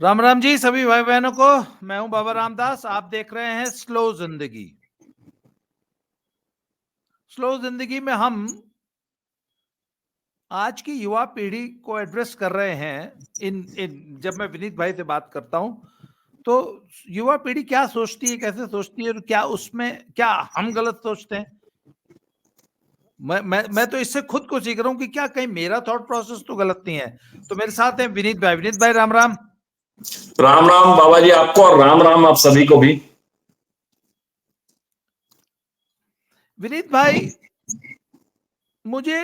राम राम जी सभी भाई बहनों को। मैं हूं बाबा रामदास। आप देख रहे हैं स्लो जिंदगी। स्लो जिंदगी में हम आज की युवा पीढ़ी को एड्रेस कर रहे हैं। इन जब मैं विनीत भाई से बात करता हूं तो युवा पीढ़ी क्या सोचती है, कैसे सोचती है और क्या उसमें क्या हम गलत सोचते हैं। मैं तो इससे खुद को सीख रहा हूं कि क्या कहीं मेरा थॉट प्रोसेस तो गलत नहीं है। तो मेरे साथ हैं विनीत भाई। विनीत भाई राम राम। राम राम बाबा जी आपको और राम राम आप सभी को भी। विनीत भाई, मुझे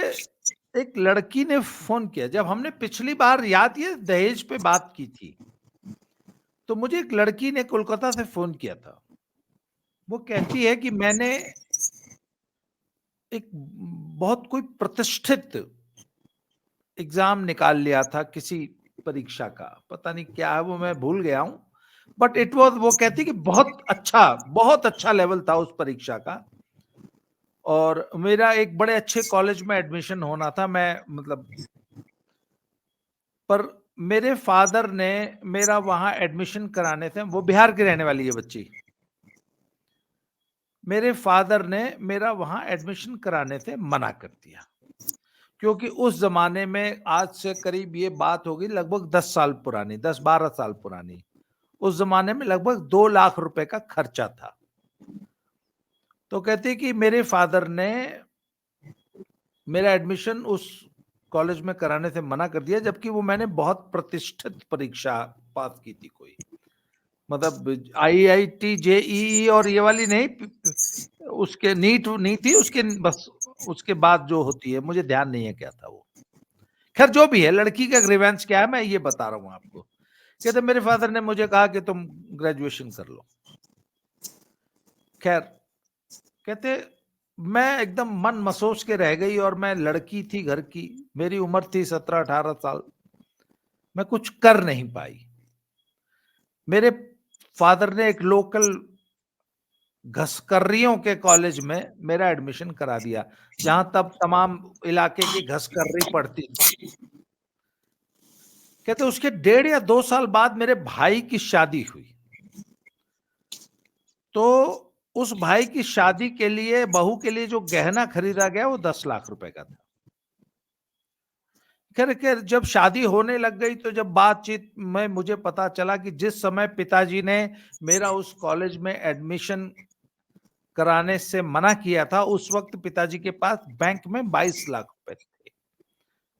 एक लड़की ने फोन किया जब हमने पिछली बार याद ये दहेज पे बात की थी। तो मुझे एक लड़की ने कोलकाता से फोन किया था। वो कहती है कि मैंने एक बहुत कोई प्रतिष्ठित एग्जाम निकाल लिया था, किसी परीक्षा का पता नहीं क्या है वो मैं भूल गया हूं। बट इट वाज, वो कहती कि बहुत अच्छा लेवल था उस परीक्षा का। और मेरा एक बड़े अच्छे कॉलेज में एडमिशन होना था। मैं मतलब पर मेरे फादर ने मेरा वहां एडमिशन कराने से, वो बिहार की रहने वाली है बच्ची, मेरे फादर ने मेरा वहां एडमिशन कराने से मना कर दिया। क्योंकि उस जमाने में, आज से करीब ये बात होगी लगभग 10 साल पुरानी, 10-12 साल पुरानी, उस जमाने में लगभग 2 लाख रुपए का खर्चा था। तो कहते कि मेरे फादर ने मेरा एडमिशन उस कॉलेज में कराने से मना कर दिया, जबकि वो मैंने बहुत प्रतिष्ठित परीक्षा पास की थी कोई, मतलब IIT JEE और ये वाली नहीं, उसके नीट नहीं थी उसके, बस उसके बाद जो होती है, मुझे ध्यान नहीं है क्या था वो। खैर जो भी है, लड़की का ग्रीवेंस क्या है मैं ये बता रहा हूं आपको। कहते मेरे फादर ने मुझे कहा कि तुम ग्रेजुएशन कर लो। खैर, कहते मैं एकदम मन मसोच के रह गई, और मैं लड़की थी घर की, मेरी उम्र थी 17-18 साल, मैं कुछ कर नहीं पाई। मेरे फादर ने एक लोकल घसकर्रियों के कॉलेज में मेरा एडमिशन करा दिया, जहां तब तमाम इलाके की घसकर्री पढ़ती थी। कहते उसके 1.5 या 2 साल बाद मेरे भाई की शादी हुई। तो उस भाई की शादी के लिए, बहू के लिए जो गहना खरीदा गया वो 10 लाख रुपए का था। खैर खैर, जब शादी होने लग गई तो जब बातचीत में मुझे पता चला कि जिस समय पिताजी ने मेरा उस कॉलेज में एडमिशन कराने से मना किया था, उस वक्त पिताजी के पास बैंक में 22 लाख रुपए थे।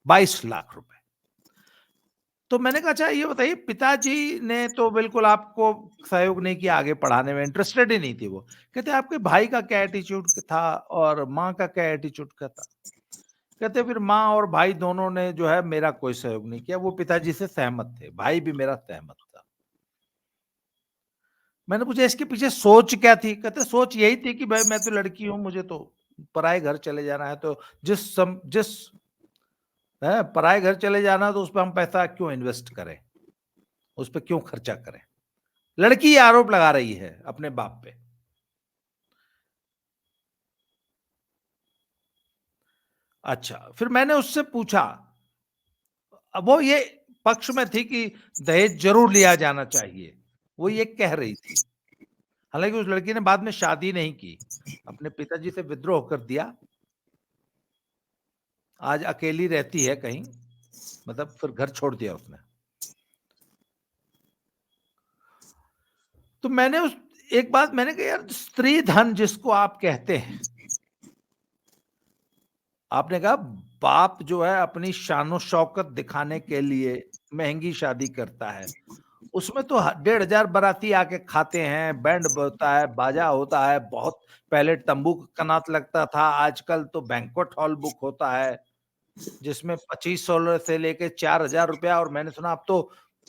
22 लाख रुपए। तो मैंने कहा अच्छा ये बताइए, पिताजी ने तो बिल्कुल आपको सहयोग नहीं किया, आगे पढ़ाने में इंटरेस्टेड ही नहीं थी वो। कहते आपके भाई का क्या एटीट्यूड था और माँ का क्या एटीट्यूड का था। कहते फिर माँ और भाई दोनों ने जो है मेरा कोई सहयोग नहीं किया, वो पिताजी से सहमत थे, भाई भी मेरा सहमत था। मैंने पूछा इसके पीछे सोच क्या थी। कहते सोच यही थी कि भाई मैं तो लड़की हूं, मुझे तो पराए घर चले जाना है, तो जिस है पराए घर चले जाना, तो उस पर हम पैसा क्यों इन्वेस्ट करें, उस पर क्यों खर्चा करें। लड़की आरोप लगा रही है अपने बाप पे। अच्छा, फिर मैंने उससे पूछा, अब वो ये पक्ष में थी कि दहेज जरूर लिया जाना चाहिए, वो ये कह रही थी। हालांकि उस लड़की ने बाद में शादी नहीं की, अपने पिताजी से विद्रोह कर दिया, आज अकेली रहती है कहीं, मतलब फिर घर छोड़ दिया उसने। तो मैंने उस एक बात मैंने कहा, यार स्त्री धन जिसको आप कहते हैं, आपने कहा बाप जो है अपनी शानो शौकत दिखाने के लिए महंगी शादी करता है, उसमें तो 1,500 बाराती आके खाते हैं, बैंड बजता है, बाजा होता है, बहुत पहले तंबू कनात लगता था, आजकल तो बैंक्वेट हॉल बुक होता है, जिसमें 2500 से लेके 4,000 रुपया, और मैंने सुना अब तो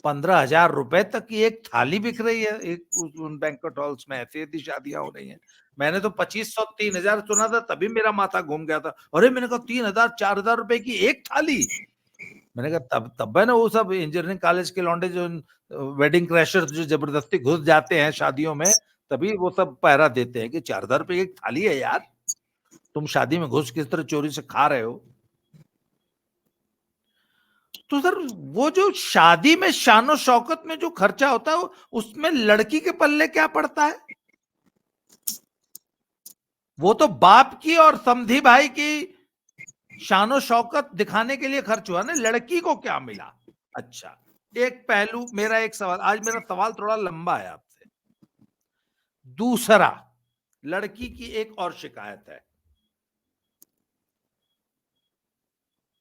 15,000 रुपए तक की एक थाली बिक रही है एक उन बैंक्वेट हॉल्स में, ऐसी ऐसी शादियां हो रही हैं। मैंने तो 2500-3,000 सुना था, तभी मेरा माथा घूम गया था। अरे मैंने कहा 3,000-4,000 रुपए की एक थाली। मैंने कहा तब तब है ना, वो सब इंजीनियरिंग कॉलेज के लौंडे जो वेडिंग क्रैशर जो जबरदस्ती घुस जाते हैं शादियों में, तभी वो सब पहरा देते हैं कि 4,000 रुपए की एक थाली है यार, तुम शादी में घुस किस तरह चोरी से खा रहे हो। तो सर वो जो शादी में शानो शौकत में जो खर्चा होता है उसमें लड़की के पल्ले क्या पड़ता है? वो तो बाप की और समधी भाई की शानो शौकत दिखाने के लिए खर्च हुआ ना, लड़की को क्या मिला? अच्छा, एक पहलू मेरा, एक सवाल, आज मेरा सवाल थोड़ा लंबा है आपसे। दूसरा, लड़की की एक और शिकायत है।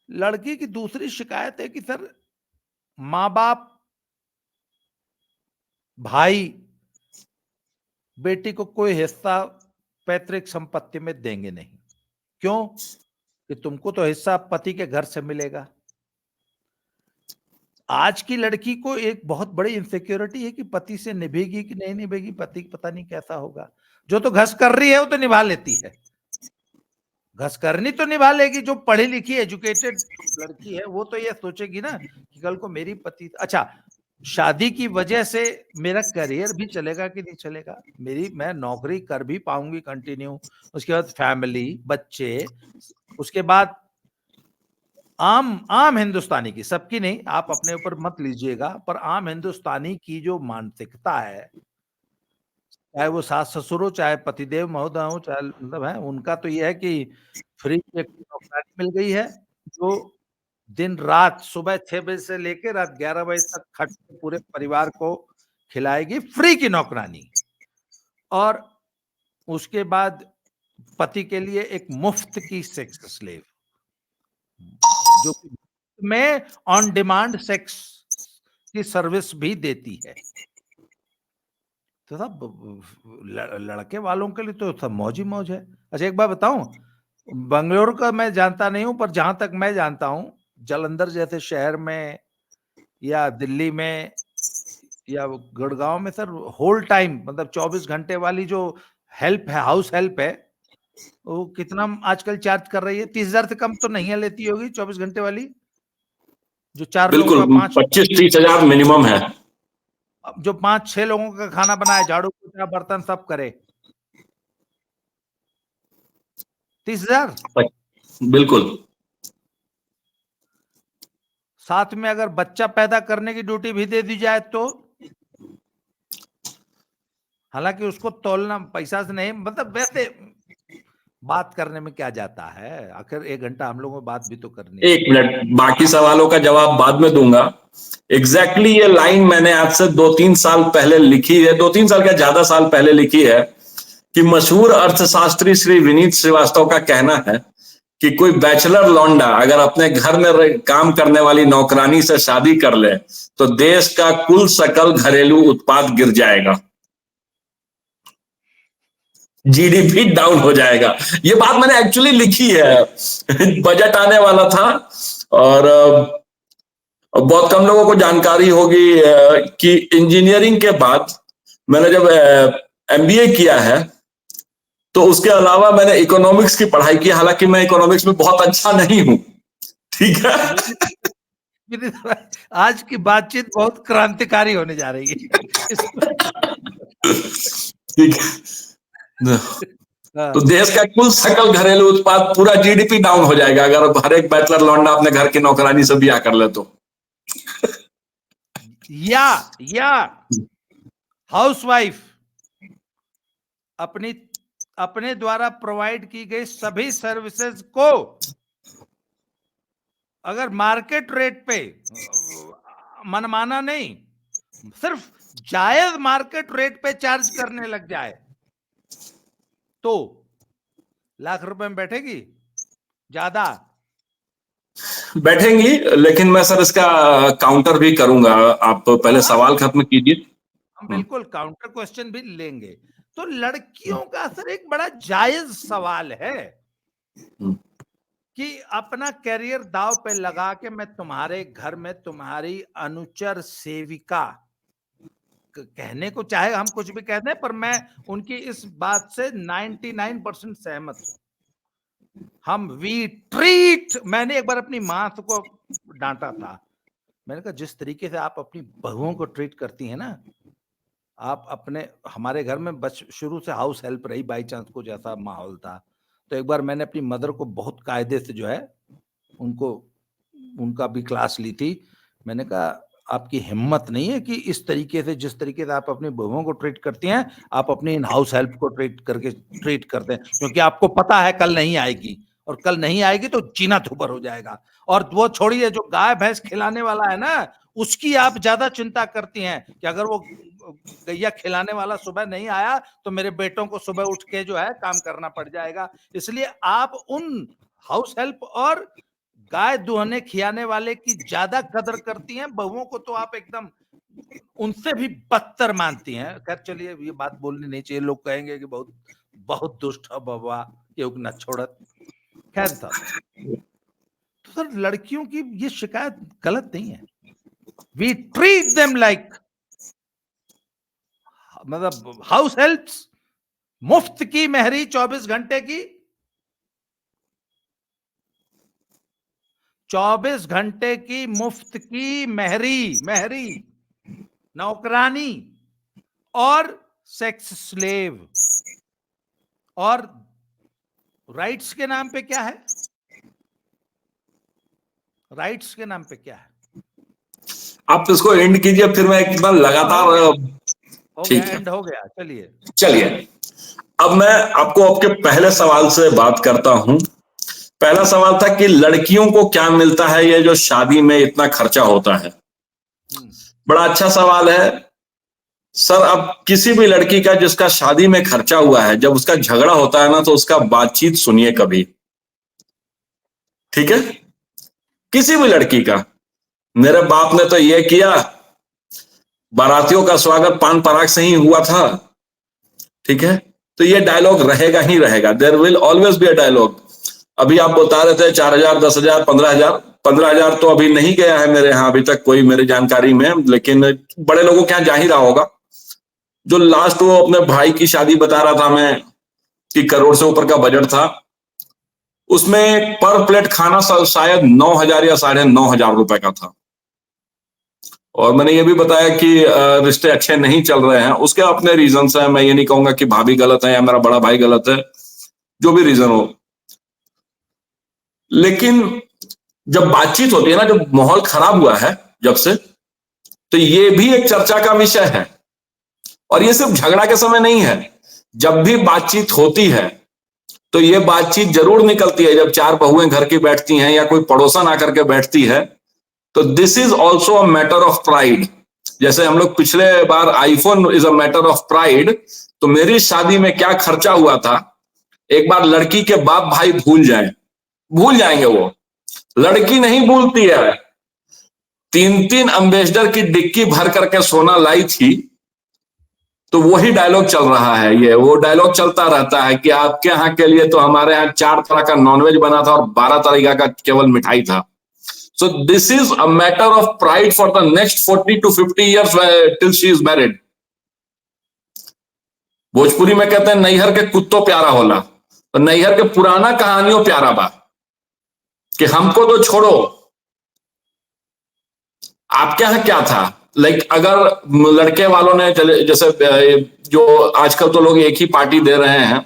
लड़की की दूसरी शिकायत है कि सर माँ बाप, भाई बेटी को कोई हिस्सा पैतृक संपत्ति में देंगे नहीं। क्यों? कि तुमको तो हिस्सा पति के घर से मिलेगा। आज की लड़की को एक बहुत बड़ी इनसिक्योरिटी है कि पति से निभेगी कि नहीं निभेगी, पति पता नहीं कैसा होगा। जो तो घस कर रही है वो तो निभा लेती है, घस करनी तो निभा लेगी। जो पढ़ी लिखी एजुकेटेड लड़की है वो तो ये सोचेगी ना कि कल को मेरी पति, अच्छा शादी की वजह से मेरा करियर भी चलेगा कि नहीं चलेगा, मैं नौकरी कर भी पाऊंगी कंटिन्यू, उसके बाद फैमिली, बच्चे, उसके बाद आम हिंदुस्तानी की, सबकी नहीं, आप अपने ऊपर मत लीजिएगा, पर आम हिंदुस्तानी की जो मानसिकता है, चाहे वो सास ससुर हो, चाहे पतिदेव महोदय हो, चाहे मतलब है, उनका तो ये है कि फ्री में नौकरी मिल गई है, जो दिन रात सुबह 6 बजे से लेकर रात 11 बजे तक खट के पूरे परिवार को खिलाएगी, फ्री की नौकरानी। और उसके बाद पति के लिए एक मुफ्त की सेक्स स्लेव, जो में ऑन डिमांड सेक्स की सर्विस भी देती है। तो सब लड़के वालों के लिए तो सब मौज ही मौज है। अच्छा एक बात बताऊं, बंगलोर का मैं जानता नहीं हूं, पर जहां तक मैं जानता हूं, जालंधर जैसे शहर में या दिल्ली में या गुड़गांव में सर होल टाइम मतलब 24 घंटे वाली जो हेल्प है, हाउस हेल्प है, वो कितना आजकल चार्ज कर रही है? 30,000 से कम तो नहीं लेती होगी 24 घंटे वाली, जो 4 लोगों बिल्कुल का 5, 25-30 हजार मिनिमम है। जो 5-6 लोगों का खाना बनाए, झाड़ू पोछा बर्तन सब करे, 30,000। बिल्कुल। साथ में अगर बच्चा पैदा करने की ड्यूटी भी दे दी जाए तो, हालांकि उसको तोलना पैसा से नहीं, मतलब वैसे बात करने में क्या जाता है, आखिर 1 घंटा हम लोगों को बात भी तो करनी है। 1 मिनट, बाकी सवालों का जवाब बाद में दूंगा। एग्जैक्टली ये लाइन मैंने आज से 2-3 साल पहले लिखी है, 2-3 साल क्या ज्यादा साल पहले लिखी है, कि मशहूर अर्थशास्त्री श्री विनीत श्रीवास्तव का कहना है कि कोई बैचलर लौंडा अगर अपने घर में काम करने वाली नौकरानी से शादी कर ले तो देश का कुल सकल घरेलू उत्पाद गिर जाएगा, जीडीपी डाउन हो जाएगा। ये बात मैंने एक्चुअली लिखी है, बजट आने वाला था और बहुत कम लोगों को जानकारी होगी कि इंजीनियरिंग के बाद मैंने जब एमबीए किया है तो उसके अलावा मैंने इकोनॉमिक्स की पढ़ाई की, हालांकि मैं इकोनॉमिक्स में बहुत अच्छा नहीं हूं। ठीक है। आज की बातचीत बहुत क्रांतिकारी होने जा रही है। ठीक है। तो देश का कुल सकल घरेलू उत्पाद पूरा जीडीपी डाउन हो जाएगा अगर हर एक बैचलर लौंडा अपने घर की नौकरानी से ब्याह कर ले तो। या हाउसवाइफ अपने द्वारा प्रोवाइड की गई सभी सर्विसेज को अगर मार्केट रेट पे, मनमाना नहीं, सिर्फ जायज मार्केट रेट पे चार्ज करने लग जाए तो लाख रुपए में बैठेगी? ज्यादा बैठेंगी, लेकिन मैं सर इसका काउंटर भी करूंगा। आप पहले सवाल खत्म कीजिए। हम बिल्कुल काउंटर क्वेश्चन भी लेंगे। तो लड़कियों का सर एक बड़ा जायज सवाल है कि अपना करियर दांव पे लगा के मैं तुम्हारे घर में तुम्हारी अनुचर सेविका, कहने को चाहे हम कुछ भी कहते हैं, पर मैं उनकी इस बात से 99% सहमत हूं। हम वी ट्रीट, मैंने एक बार अपनी माँ को डांटा था, मैंने कहा जिस तरीके से आप अपनी बहुओं को ट्रीट करती हैं ना, आप अपने, हमारे घर में बस शुरू से हाउस हेल्प रही, बाई चांस को जैसा माहौल था, तो एक बार मैंने अपनी मदर को बहुत कायदे से जो है उनको उनका भी क्लास ली थी। मैंने कहा आपकी हिम्मत नहीं है कि इस तरीके से, जिस तरीके से आप अपनी बहुओं को ट्रीट करती हैं, आप अपनी इन हाउस हेल्प को ट्रीट करते हैं, क्योंकि आपको पता है कल नहीं आएगी, और कल नहीं आएगी तो जीना धूपर हो जाएगा। और वो छोड़िए, जो गाय भैंस खिलाने वाला है ना, उसकी आप ज्यादा चिंता करती हैं कि अगर वो गैया खिलाने वाला सुबह नहीं आया तो मेरे बेटों को सुबह उठ के जो है काम करना पड़ जाएगा। इसलिए आप उन हाउस हेल्प और गाय दुहने खियाने वाले की ज्यादा कदर करती हैं, बहुओं को तो आप एकदम उनसे भी बदतर मानती हैं। खैर चलिए, ये बात बोलनी नहीं चाहिए, लोग कहेंगे कि बहुत बहुत दुष्ट है बबुआ, ये न छोड़त। खैर सर, तो सर लड़कियों की ये शिकायत गलत नहीं है। वी ट्रीट देम लाइक, मतलब हाउस हेल्प्स, मुफ्त की मेहरी 24 घंटे की, 24 घंटे की मुफ्त की मेहरी नौकरानी और सेक्स स्लेव। और राइट्स के नाम पे क्या है? राइट्स के नाम पे क्या है? आप इसको एंड कीजिए, फिर मैं एक बार लगातार। हो ठीक गया, है, एंड हो गया, चलिए। चलिए। अब मैं आपको आपके पहले सवाल से बात करता हूं। पहला सवाल था कि लड़कियों को क्या मिलता है ये जो शादी में इतना खर्चा होता है। बड़ा अच्छा सवाल है सर। अब किसी भी लड़की का जिसका शादी में खर्चा हुआ है, जब उसका झगड़ा होता है ना, तो उसका बातचीत सुनिए कभी। ठीक है, किसी भी लड़की का। मेरे बाप ने तो यह किया, बारातियों का स्वागत पान पराग से ही हुआ था। ठीक है, तो ये डायलॉग रहेगा ही रहेगा। There will always be a dialogue. अभी आप बता रहे थे 4,000, 10,000, 15,000। 15,000 तो अभी नहीं गया है मेरे यहाँ अभी तक कोई, मेरी जानकारी में, लेकिन बड़े लोगों के यहाँ जा ही रहा होगा। जो लास्ट वो अपने भाई की शादी बता रहा था मैं कि करोड़ से ऊपर का बजट था, उसमें पर प्लेट खाना शायद 9,000 या 9,500 रुपए का था। और मैंने ये भी बताया कि रिश्ते अच्छे नहीं चल रहे हैं, उसके अपने रीजंस हैं। मैं ये नहीं कहूंगा कि भाभी गलत है या मेरा बड़ा भाई गलत है, जो भी रीजन हो। लेकिन जब बातचीत होती है ना, जब माहौल खराब हुआ है जब से, तो ये भी एक चर्चा का विषय है। और ये सिर्फ झगड़ा के समय नहीं है, जब भी बातचीत होती है तो ये बातचीत जरूर निकलती है। जब चार बहुएं घर की बैठती हैं या कोई पड़ोसन आकर के बैठती है, तो this is also a matter of pride. जैसे हम लोग पिछले बार iPhone is a matter of pride, तो मेरी शादी में क्या खर्चा हुआ था, एक बार लड़की के बाप भाई भूल जाएंगे वो। लड़की नहीं भूलती है। 3-3 अम्बेसडर की डिक्की भर करके सोना लाई थी, तो वही डायलॉग चल रहा है। ये वो डायलॉग चलता रहता है कि आपके यहाँ के लिए तो हमारे यहाँ 4 तरह का नॉनवेज बना था और 12 तरीका का केवल मिठाई था। So this is a matter of pride for the next 40 to 50 years till she is married. Bhojpuri में कहते हैं नैहर के कुत्तो प्यारा होला, तो नैहर के पुराना कहानियों प्यारा बा कि हमको तो छोड़ो, आपके यहाँ क्या था। लाइक अगर लड़के वालों ने जैसे जो आजकल तो लोग एक ही पार्टी दे रहे हैं,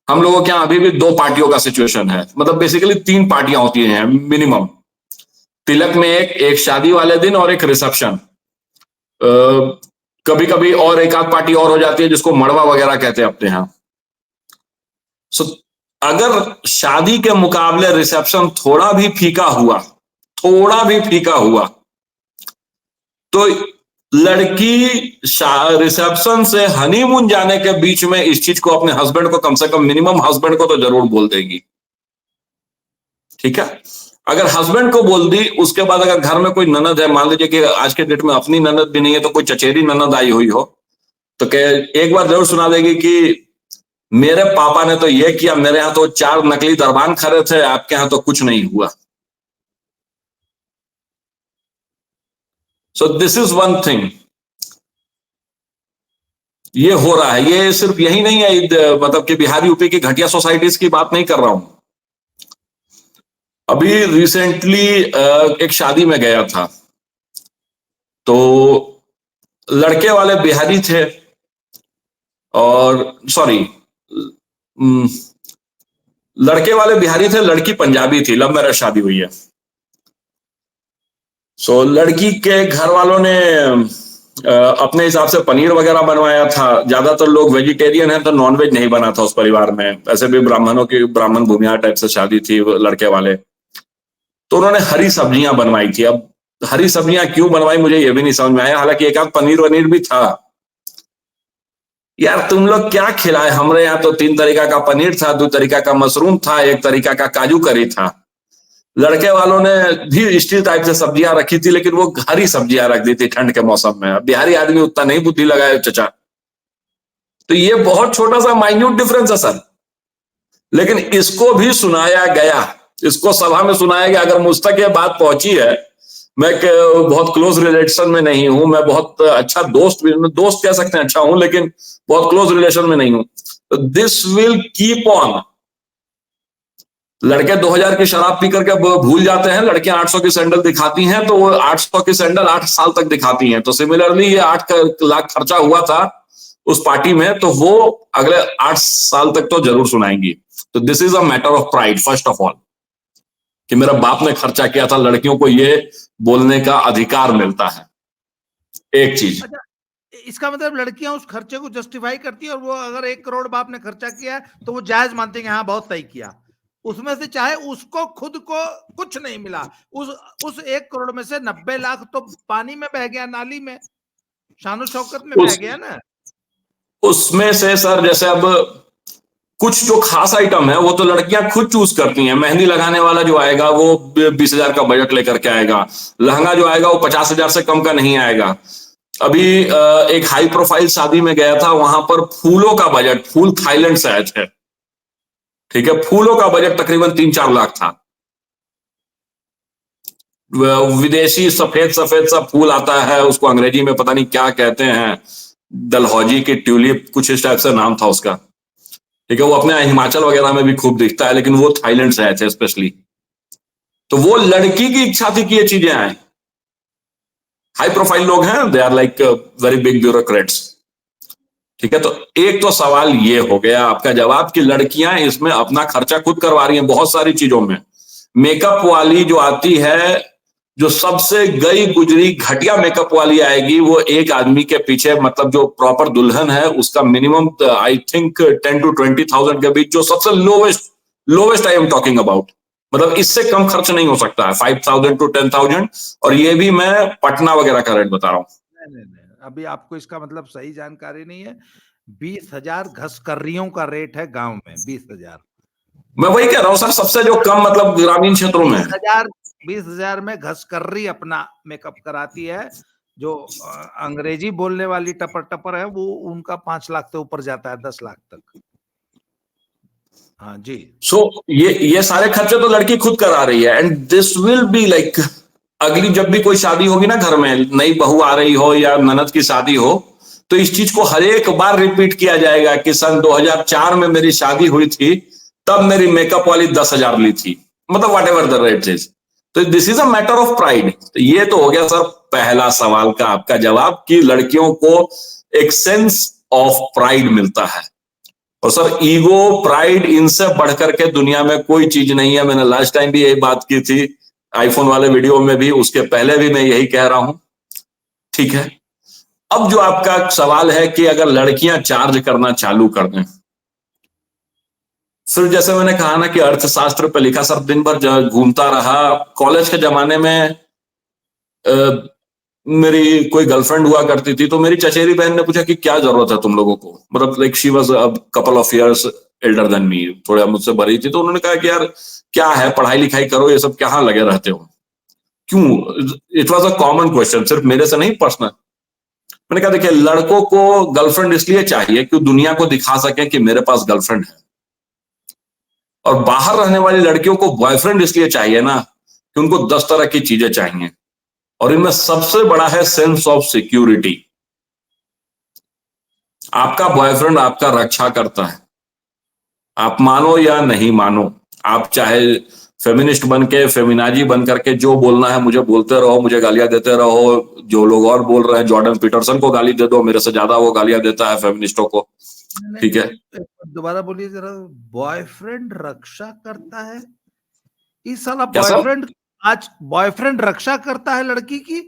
हम लोगों के यहाँ अभी भी 2 पार्टियों का सिचुएशन है। मतलब बेसिकली 3 पार्टियां होती हैं मिनिमम। तिलक में एक शादी वाले दिन और एक रिसेप्शन। कभी कभी और एक आध पार्टी और हो जाती है जिसको मड़वा वगैरह कहते हैं अपने यहाँ। सो अगर शादी के मुकाबले रिसेप्शन थोड़ा भी फीका हुआ तो लड़की रिसेप्शन से हनीमून जाने के बीच में इस चीज को अपने हस्बैंड को, कम से कम मिनिमम हस्बैंड को तो जरूर बोल देगी। ठीक है, अगर हस्बैंड को बोल दी, उसके बाद अगर घर में कोई ननद है, मान लीजिए कि आज के डेट में अपनी ननद भी नहीं है तो कोई चचेरी ननद आई हुई हो, तो एक बार जरूर सुना देगी कि मेरे पापा ने तो ये किया, मेरे यहाँ तो 4 नकली दरबान खड़े थे, आपके यहाँ तो कुछ नहीं हुआ। So this is one thing, ये हो रहा है। ये सिर्फ यही नहीं है, मतलब कि बिहार यूपी की घटिया सोसाइटीज की बात नहीं कर रहा हूं। अभी रिसेंटली एक शादी में गया था, तो लड़के वाले बिहारी थे और लड़के वाले बिहारी थे, लड़की पंजाबी थी। लव मैरिज शादी हुई है। सो लड़की के घर वालों ने अपने हिसाब से पनीर वगैरह बनवाया था। ज्यादातर लोग वेजिटेरियन हैं, तो नॉनवेज नहीं बना था उस परिवार में। ऐसे भी ब्राह्मणों की ब्राह्मण भूमिया टाइप से शादी थी लड़के वाले, तो उन्होंने हरी सब्जियां बनवाई थी। अब हरी सब्जियां क्यों बनवाई मुझे ये भी नहीं समझ में आया, हालांकि एक आध पनीर वनीर भी था। यार तुम लोग क्या खिलाए, हमारे यहाँ तो 3 तरीका का पनीर था, 2 तरीका का मशरूम था, 1 तरीका का काजू करी था। लड़के वालों ने भी स्टील टाइप से सब्जियां रखी थी, लेकिन वो हरी सब्जियां रख दी थी ठंड के मौसम में। अब बिहारी आदमी उतना नहीं बुद्धि लगाए चचा। तो ये बहुत छोटा सा माइन्यूट डिफरेंस है सर, लेकिन इसको भी सुनाया गया, इसको सभा में सुनाया गया। अगर मुझ तक ये बात पहुंची है, मैं बहुत क्लोज रिलेशन में नहीं हूं, मैं बहुत अच्छा दोस्त कह सकते हैं अच्छा हूं, लेकिन बहुत क्लोज रिलेशन में नहीं हूं। तो दिस विल कीप ऑन। लड़के 2000 की शराब पी करके भूल जाते हैं, लड़कियां 800 की सैंडल दिखाती हैं, तो वो 800 की सैंडल 8 साल तक दिखाती हैं। तो सिमिलरली ये 8 लाख खर्चा हुआ था उस पार्टी में, तो वो अगले 8 साल तक तो जरूर सुनाएंगी। तो this is a matter of pride first of all, कि मेरा बाप ने खर्चा किया था, लड़कियों को ये बोलने का अधिकार मिलता है। एक चीज। अच्छा, इसका मतलब लड़कियां उस खर्चे को जस्टिफाई करती है, और वो अगर 1 करोड़ बाप ने खर्चा किया है तो वो जायज मानते हैं कि हाँ बहुत सही किया। उसमें से चाहे उसको खुद को कुछ नहीं मिला, उस 1 करोड़ में से 90 लाख तो पानी में बह गया, नाली में, शानो शौकत में बह उस गया ना। उसमें से सर, जैसे अब कुछ जो खास आइटम है वो तो लड़कियां खुद चूज करती हैं। मेहंदी लगाने वाला जो आएगा वो 20,000 का बजट लेकर के आएगा। लहंगा जो आएगा वो 50,000 से कम का नहीं आएगा। अभी एक हाई प्रोफाइल शादी में गया था, वहां पर फूलों का बजट, फूल थाईलैंड से आए थे, ठीक है, फूलों का बजट तकरीबन 3-4 लाख था। विदेशी सफेद सफेद सा फूल आता है, उसको अंग्रेजी में पता नहीं क्या कहते हैं, डलहौजी की ट्यूलिप, कुछ इस टाइप से नाम था उसका, ठीक है। वो अपने हिमाचल वगैरह में भी खूब दिखता है, लेकिन वो थाईलैंड से आए थे स्पेशली। तो वो लड़की की इच्छा थी कि ये चीजें आए। हाई प्रोफाइल लोग हैं, they are like very big bureaucrats, ठीक है। तो एक तो सवाल ये हो गया आपका जवाब, कि लड़कियां इसमें अपना खर्चा खुद करवा रही हैं बहुत सारी चीजों में। मेकअप वाली जो आती है, जो सबसे गई गुजरी घटिया मेकअप वाली आएगी, वो एक आदमी के पीछे, मतलब जो प्रॉपर दुल्हन है उसका मिनिमम आई थिंक 10 to 20,000 के बीच, जो सबसे lowest lowest I am talking about, मतलब इससे कम खर्च नहीं हो सकता है, 5,000 to 10,000। और ये भी मैं पटना वगैरह का रेट बता रहा हूँ। नहीं, अभी आपको इसका मतलब सही जानकारी नहीं है। 20,000 घसकर्रियों का रेट है गांव में, 20,000। मैं वही कह रहा हूँ सर, सबसे जो कम मतलब ग्रामीण क्षेत्रों में। 20,000 में घसकर्री अपना मेकअप कराती है। जो अंग्रेजी बोलने वाली टपर टपर है, वो उनका 5 लाख से ऊपर जाता है, 10 लाख तक। हाँ जी। सो ये सारे खर्चे तो लड़की खुद करा रही है, and this will be like, अगली जब भी कोई शादी होगी ना, घर में नई बहू आ रही हो या ननद की शादी हो, तो इस चीज को हर एक बार रिपीट किया जाएगा कि सन 2004 में मेरी शादी हुई थी, तब मेरी मेकअप वाली 10,000 ली थी, मतलब whatever the rate is. तो this is a matter of pride. तो ये तो हो गया सर पहला सवाल का आपका जवाब, कि लड़कियों को एक सेंस ऑफ प्राइड मिलता है। और सर ईगो प्राइड इनसे बढ़कर के दुनिया में कोई चीज नहीं है। मैंने लास्ट टाइम भी यही बात की थी आईफोन वाले वीडियो में भी, उसके पहले भी मैं यही कह रहा हूं, ठीक है। अब जो आपका सवाल है कि अगर लड़कियां चार्ज करना चालू कर दें, फिर जैसे मैंने कहा ना कि अर्थशास्त्र पे लिखा, सर दिन भर घूमता रहा। कॉलेज के जमाने में मेरी कोई गर्लफ्रेंड हुआ करती थी, तो मेरी चचेरी बहन ने पूछा कि क्या जरूरत है तुम लोगों को, मतलब like she was a couple of years Elder than me, थोड़ा मुझसे बड़ी थी। तो उन्होंने कहा कि यार क्या है, पढ़ाई लिखाई करो, ये सब कहाँ लगे रहते हो, क्यों। It was a common question, सिर्फ मेरे से नहीं, पर्सनल। मैंने कहा देखिए, लड़कों को गर्लफ्रेंड इसलिए चाहिए कि दुनिया को दिखा सके कि मेरे पास गर्लफ्रेंड है। और बाहर रहने वाली लड़कियों को बॉयफ्रेंड इसलिए चाहिए ना, कि उनको 10 तरह की चीजें चाहिए, और इनमें सबसे बड़ा है सेंस ऑफ सिक्योरिटी। आपका बॉयफ्रेंड आपका रक्षा करता है, आप मानो या नहीं मानो। आप चाहे फेमिनिस्ट बन के, फेमिनाजी बन करके जो बोलना है मुझे बोलते रहो, मुझे गालियां देते रहो। जो लोग और बोल रहे हैं, जॉर्डन पीटरसन को गाली दे दो, मेरे से ज्यादा वो गालियां देता है फेमिनिस्टों को, नहीं, ठीक है। दोबारा बोलिए जरा। बॉयफ्रेंड रक्षा करता है? इस साला क्या सर? बॉयफ्रेंड आज बॉयफ्रेंड रक्षा करता है लड़की की।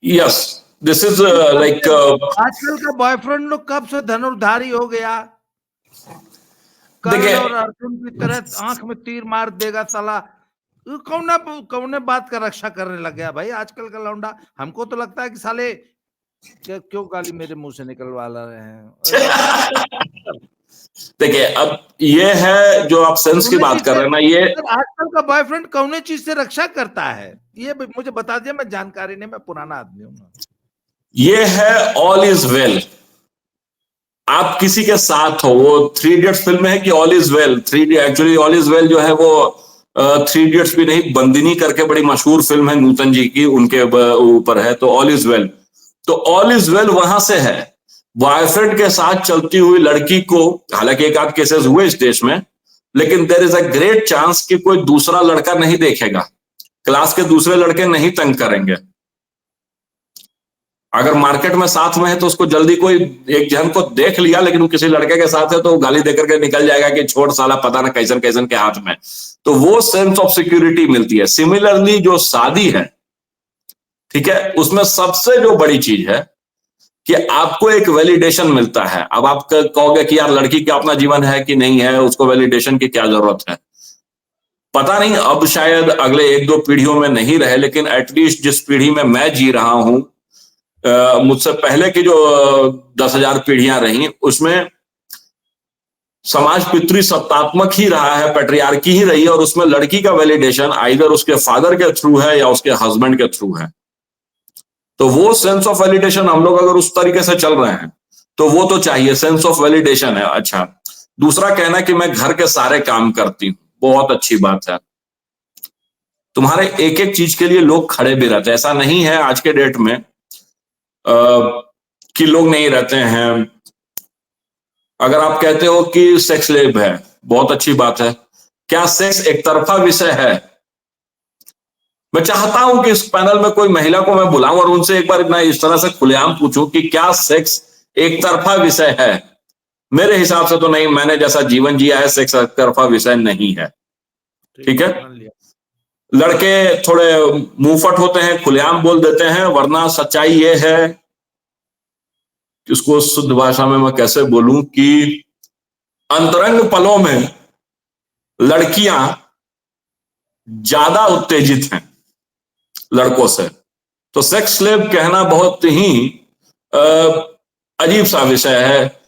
यस, दिस इज लाइक आजकल का बॉयफ्रेंड लोग कब से धनुर्धारी हो गया, कर्ण देखिए, और अर्जुन की तरह आंख में तीर मार देगा साला। कौन कौन बात का रक्षा करने लग गया भाई आजकल का लौंडा। हमको तो लगता है कि साले क्यों गाली मेरे मुंह से निकलवा रहे हैं। देखिए अब ये है जो आप सेंस की बात कर रहे हैं ना, ये आजकल का बॉयफ्रेंड कौन चीज से रक्षा करता है, ये मुझे बता दिया, मैं जानकारी नहीं, मैं पुराना आदमी हूँ। ये है ऑल इज वेल। आप किसी के साथ हो, वो थ्री इडियट्स फिल्म है कि all is well, actually all is well जो है वो थ्री इडियट्स भी नहीं, बंदिनी करके बड़ी मशहूर फिल्म है नूतन जी की, उनके ऊपर है। तो ऑल इज वेल, तो ऑल इज वेल वहां से है। बॉयफ्रेंड के साथ चलती हुई लड़की को, हालांकि एक आध केसेस हुए इस देश में, लेकिन there is a great chance कि कोई दूसरा लड़का नहीं देखेगा, क्लास के दूसरे लड़के नहीं तंग करेंगे। अगर मार्केट में साथ में है तो उसको जल्दी कोई एक जन को देख लिया, लेकिन वो किसी लड़के के साथ है तो गाली देकर के निकल जाएगा कि छोड़ साला, पता ना कैसन कैसन के हाथ में। तो वो सेंस ऑफ सिक्योरिटी मिलती है। सिमिलरली जो शादी है, ठीक है, उसमें सबसे जो बड़ी चीज है कि आपको एक वैलिडेशन मिलता है। अब आप कहोगे कि यार लड़की का अपना जीवन है कि नहीं है, उसको वैलिडेशन की क्या जरूरत है। पता नहीं, अब शायद अगले एक दो पीढ़ियों में नहीं रहे, लेकिन एटलीस्ट जिस पीढ़ी में मैं जी रहा हूं, मुझसे पहले की जो 10,000 पीढ़ियां रही, उसमें समाज पितृसत्तात्मक ही रहा है, पैट्रियार्की ही रही है, और उसमें लड़की का वैलिडेशन आइदर उसके फादर के थ्रू है या उसके हस्बैंड के थ्रू है। तो वो सेंस ऑफ वैलिडेशन हम लोग अगर उस तरीके से चल रहे हैं तो वो तो चाहिए, सेंस ऑफ वैलिडेशन है। अच्छा, दूसरा कहना कि मैं घर के सारे काम करती हूँ, बहुत अच्छी बात है। तुम्हारे एक एक चीज के लिए लोग खड़े भी रहते हैं। ऐसा नहीं है आज के डेट में कि लोग नहीं रहते हैं। अगर आप कहते हो कि सेक्स लेब है, बहुत अच्छी बात है। क्या सेक्स एक तरफा विषय है? मैं चाहता हूं कि इस पैनल में कोई महिला को मैं बुलाऊं और उनसे एक बार इतना इस तरह से खुलेआम पूछूं कि क्या सेक्स एक तरफा विषय है? मेरे हिसाब से तो नहीं। मैंने जैसा जीवन जिया है, सेक्स एक तरफा विषय नहीं है। ठीक है, लड़के थोड़े मुंहफट होते हैं, खुलेआम बोल देते हैं, वरना सच्चाई ये है, इसको शुद्ध भाषा में मैं कैसे बोलूं, कि अंतरंग पलों में लड़कियां ज्यादा उत्तेजित हैं लड़कों से। तो सेक्स स्लेव कहना बहुत ही अजीब सा विषय है।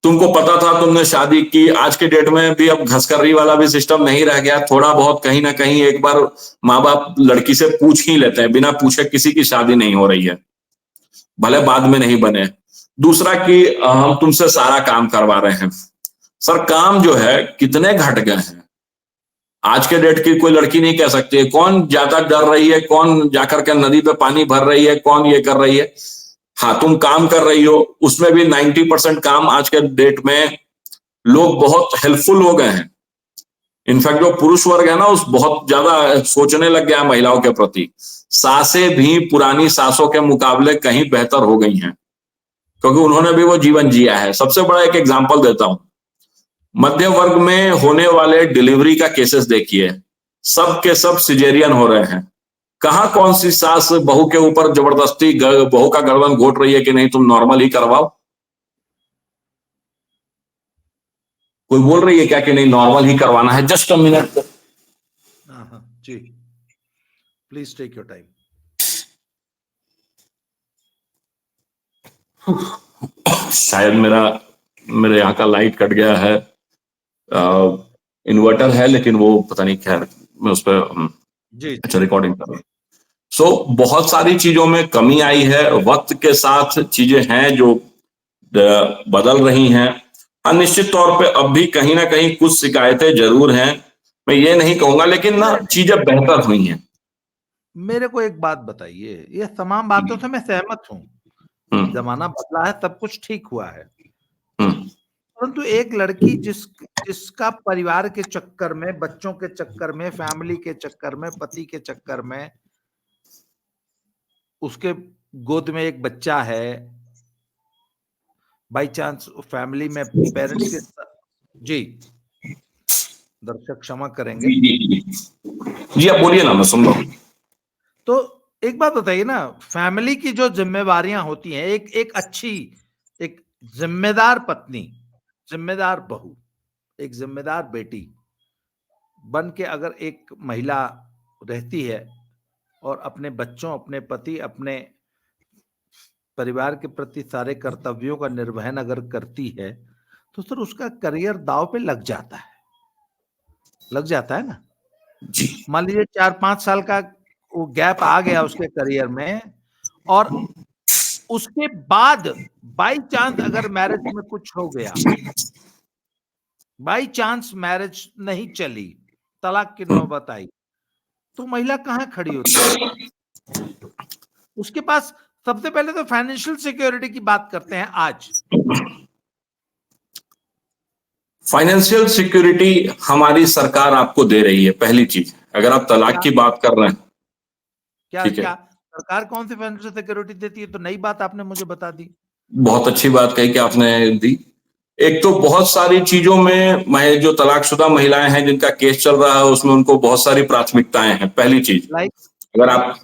तुमको पता था, तुमने शादी की। आज के डेट में भी अब घसकर्री वाला भी सिस्टम नहीं रह गया। थोड़ा बहुत कहीं ना कहीं एक बार माँ बाप लड़की से पूछ ही लेते हैं, बिना पूछे किसी की शादी नहीं हो रही है, भले बाद में नहीं बने। दूसरा कि हम तुमसे सारा काम करवा रहे हैं। सर, काम जो है कितने घट गए हैं। आज के डेट की कोई लड़की नहीं कह सकती है कौन ज्यादा डर रही है, कौन जाकर के नदी पे पानी भर रही है, कौन ये कर रही है। हाँ, तुम काम कर रही हो, उसमें भी 90% काम आज के डेट में लोग बहुत हेल्पफुल हो गए हैं। इनफैक्ट जो पुरुष वर्ग है ना, उस बहुत ज्यादा सोचने लग गया है महिलाओं के प्रति। सासें भी पुरानी सासों के मुकाबले कहीं बेहतर हो गई हैं, क्योंकि उन्होंने भी वो जीवन जिया है। सबसे बड़ा एक एग्जाम्पल देता हूं, मध्य वर्ग में होने वाले डिलीवरी का केसेस देखिए, सब के सब सिजेरियन हो रहे हैं। कहां कौन सी सास बहू के ऊपर जबरदस्ती बहू का गर्दन घोट रही है कि नहीं तुम नॉर्मल ही करवाओ? कोई बोल रही है क्या कि नहीं नॉर्मल ही करवाना है? Just a minute ji, please take your time. शायद मेरे यहाँ का लाइट कट गया है। इन्वर्टर है लेकिन वो पता नहीं, खैर मैं उस पर अच्छा रिकॉर्डिंग कर रहा हूँ। सो बहुत सारी चीजों में कमी आई है। वक्त के साथ चीजें हैं जो बदल रही हैं। हाँ, निश्चित तौर पे अब भी कहीं ना कहीं कुछ शिकायतें जरूर हैं, मैं ये नहीं कहूंगा, लेकिन ना चीजें बेहतर हुई हैं। मेरे को एक बात बताइए, ये तमाम बातों से मैं सहमत हूँ, जमाना बदला है, सब कुछ ठीक हुआ है, परंतु एक लड़की जिसका परिवार के चक्कर में, बच्चों के चक्कर में, फैमिली के चक्कर में, पति के चक्कर में, उसके गोद में एक बच्चा है, बाई चांस फैमिली में पेरेंट्स के जी, दर्शक क्षमा करेंगे, जी आप बोलिए ना, मैं सुन रहा हूं। तो एक बात बताइए ना, फैमिली की जो जिम्मेवारियां होती हैं, एक अच्छी, एक जिम्मेदार पत्नी, जिम्मेदार बहू, एक जिम्मेदार बेटी बन के अगर एक महिला रहती है और अपने बच्चों, अपने पति, अपने परिवार के प्रति सारे कर्तव्यों का निर्वहन अगर करती है, तो सर उसका करियर दांव पे लग जाता है, लग जाता है ना। जी मान लीजिए 4-5 साल का वो गैप आ गया उसके करियर में, और उसके बाद बाई चांस अगर मैरिज में कुछ हो गया, बाई चांस मैरिज नहीं चली, तलाक की नौबत आई, तो महिला कहां खड़ी होती है? उसके पास सबसे पहले तो फाइनेंशियल सिक्योरिटी की बात करते हैं आज। फाइनेंशियल सिक्योरिटी हमारी सरकार आपको दे रही है, पहली चीज। अगर आप तलाक क्या की बात कर रहे हैं, क्या ठीक क्या है, सरकार कौन सी फाइनेंशियल सिक्योरिटी देती है? तो नई बात आपने मुझे बता दी। बहुत अच्छी बात कही कि आपने दी। एक तो बहुत सारी चीजों में, मैं जो तलाकशुदा महिलाएं हैं जिनका केस चल रहा है, उसमें उनको बहुत सारी प्राथमिकताएं हैं। पहली चीज, लाइक अगर आप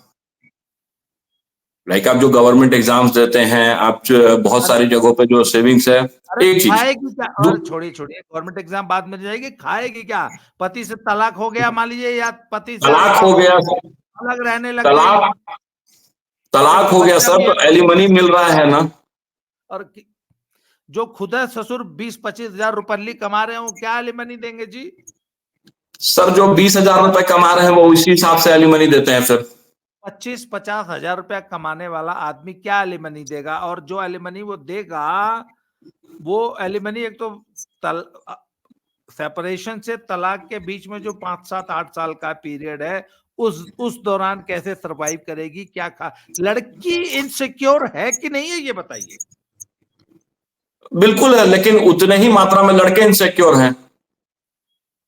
आप जो गवर्नमेंट एग्जाम्स देते हैं, आप जो बहुत अरे सारी जगहों पे जो सेविंग्स है, अरे एक चीज। खाएगी क्या? और छोड़िए छोड़िए, गवर्नमेंट एग्जाम बाद में जाएगी, खाएगी क्या? पति से तलाक हो गया मान लीजिए, या पति से तलाक हो गया, अलग रहने लग गई, तलाक और तलाक एक हो गया बच्चा सर, भी है, तो एलिमनी मिल रहा है ना। और जो खुदा ससुर 20-25 हजार रुपये कमा रहे हो, क्या एलिमनी देंगे जी? सर जो 20,000 रुपए कमा रहे हैं वो उसी हिसाब से एलिमनी देते हैं फिर। 25-50 हजार रुपया कमाने वाला आदमी क्या एलिमनी देगा? और जो एलिमनी वो देगा, वो एलिमनी एक तो सेपरेशन से तलाक के बीच में जो 5-7-8 साल का पीरियड है, उस दौरान कैसे सरवाइव करेगी? क्या खा लड़की इनसिक्योर है कि नहीं है, ये बताइए। बिल्कुल है, लेकिन उतने ही मात्रा में लड़के इनसिक्योर हैं।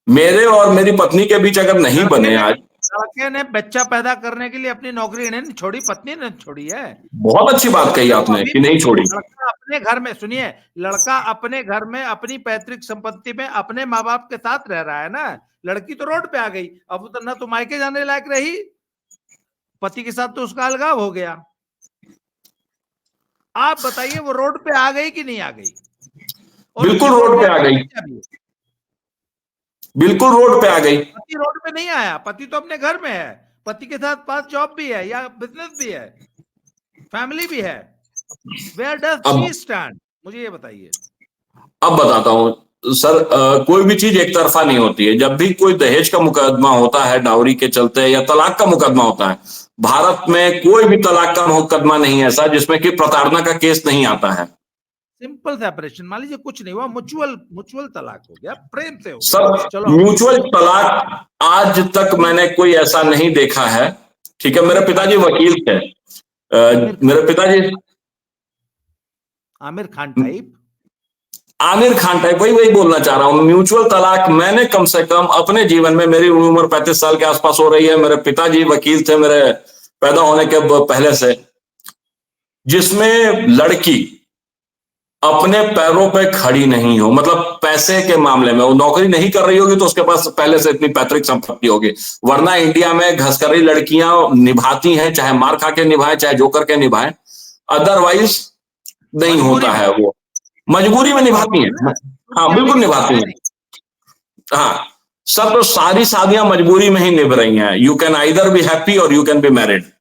मेरे और मेरी पत्नी के बीच अगर नहीं लड़के बने ने आज। लड़के ने बच्चा पैदा करने के लिए अपनी नौकरी नहीं छोड़ी, पत्नी ने छोड़ी है। बहुत अच्छी बात कही देखो आपने अभी कि नहीं छोड़ी। लड़का अपने घर में, सुनिए, लड़का अपने घर में अपनी पैतृक संपत्ति में अपने माँ बाप के साथ रह रहा है ना। लड़की तो रोड पे आ गई, अब तो ना तो मायके जाने लायक रही, पति के साथ तो उसका अलगाव हो गया। आप बताइए वो रोड पे आ गई कि नहीं आ गई? और उसकी बिल्कुल रोड पे आ प्रॉपर्टी गई, क्या भी है? बिल्कुल रोड पे आ गई। पति रोड पे नहीं आया, पति तो अपने घर में है, पति के साथ पास जॉब भी है या बिजनेस भी है, फैमिली भी है। वेयर डज शी अब स्टैंड, मुझे ये बताइए। अब बताता हूं सर, कोई भी चीज एक तरफा नहीं होती है। जब भी कोई दहेज का मुकदमा होता है डाउरी के चलते, या तलाक का मुकदमा होता है, भारत में कोई भी तलाक का मुकदमा नहीं है ऐसा जिसमें कि प्रताड़ना का केस नहीं आता है। सिंपल सेपरेशन, मान लीजिए कुछ नहीं हुआ, मुचुअल तलाक हो गया, प्रेम से हो गया, सर चलो हम म्यूचुअल तलाक आज तक मैंने कोई ऐसा नहीं देखा है। ठीक है, मेरे आमिर खान पिताजी वकील थे। आमिर मेरे खान पिताजी आमिर खान टाइप। आमिर खान टाइप, वही वही बोलना चाह रहा हूं। म्यूचुअल तलाक मैंने कम से कम अपने जीवन में, मेरी उम्र 35 साल के आसपास हो रही है, मेरे पिताजी वकील थे मेरे पैदा होने के पहले से, जिसमें लड़की अपने पैरों पे खड़ी नहीं हो, मतलब पैसे के मामले में वो नौकरी नहीं कर रही होगी तो उसके पास पहले से इतनी पैतृक संपत्ति होगी। वरना इंडिया में घसकरी लड़कियां निभाती हैं, चाहे मार खा के निभाए चाहे जो करके निभाए, अदरवाइज नहीं मजबूरी होता में, है वो। मजबूरी में निभाती निभाती है हैं। ना, हाँ क्योंकि अभी बिल्कुल किसी निभाती है हैं। नहीं। हाँ, सब तो सारी शादियां मजबूरी में ही निभ रही हैं। You can either be happy और यू कैन बी मैरिड।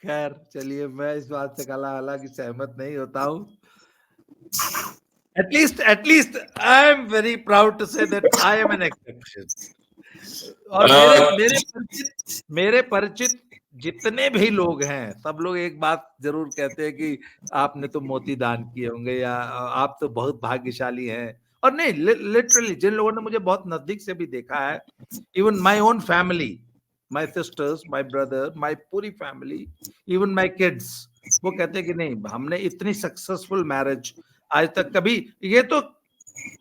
खैर चलिए, मैं इस बात से हालांकि सहमत नहीं होता हूं। At least I am very proud to say that I am an exception. और मेरे परिचित जितने भी लोग हैं, सब लोग एक बात जरूर कहते हैं कि आपने तो मोती दान किए होंगे, या आप तो बहुत भाग्यशाली हैं। और नहीं, लिटरली जिन लोगों ने मुझे बहुत नजदीक से भी देखा है, even my own family, my sister's, my brother, my पूरी फैमिली, इवन माय किड्स, वो कहते हैं कि नहीं, हमने इतनी सक्सेसफुल मैरिज आज तक कभी, ये तो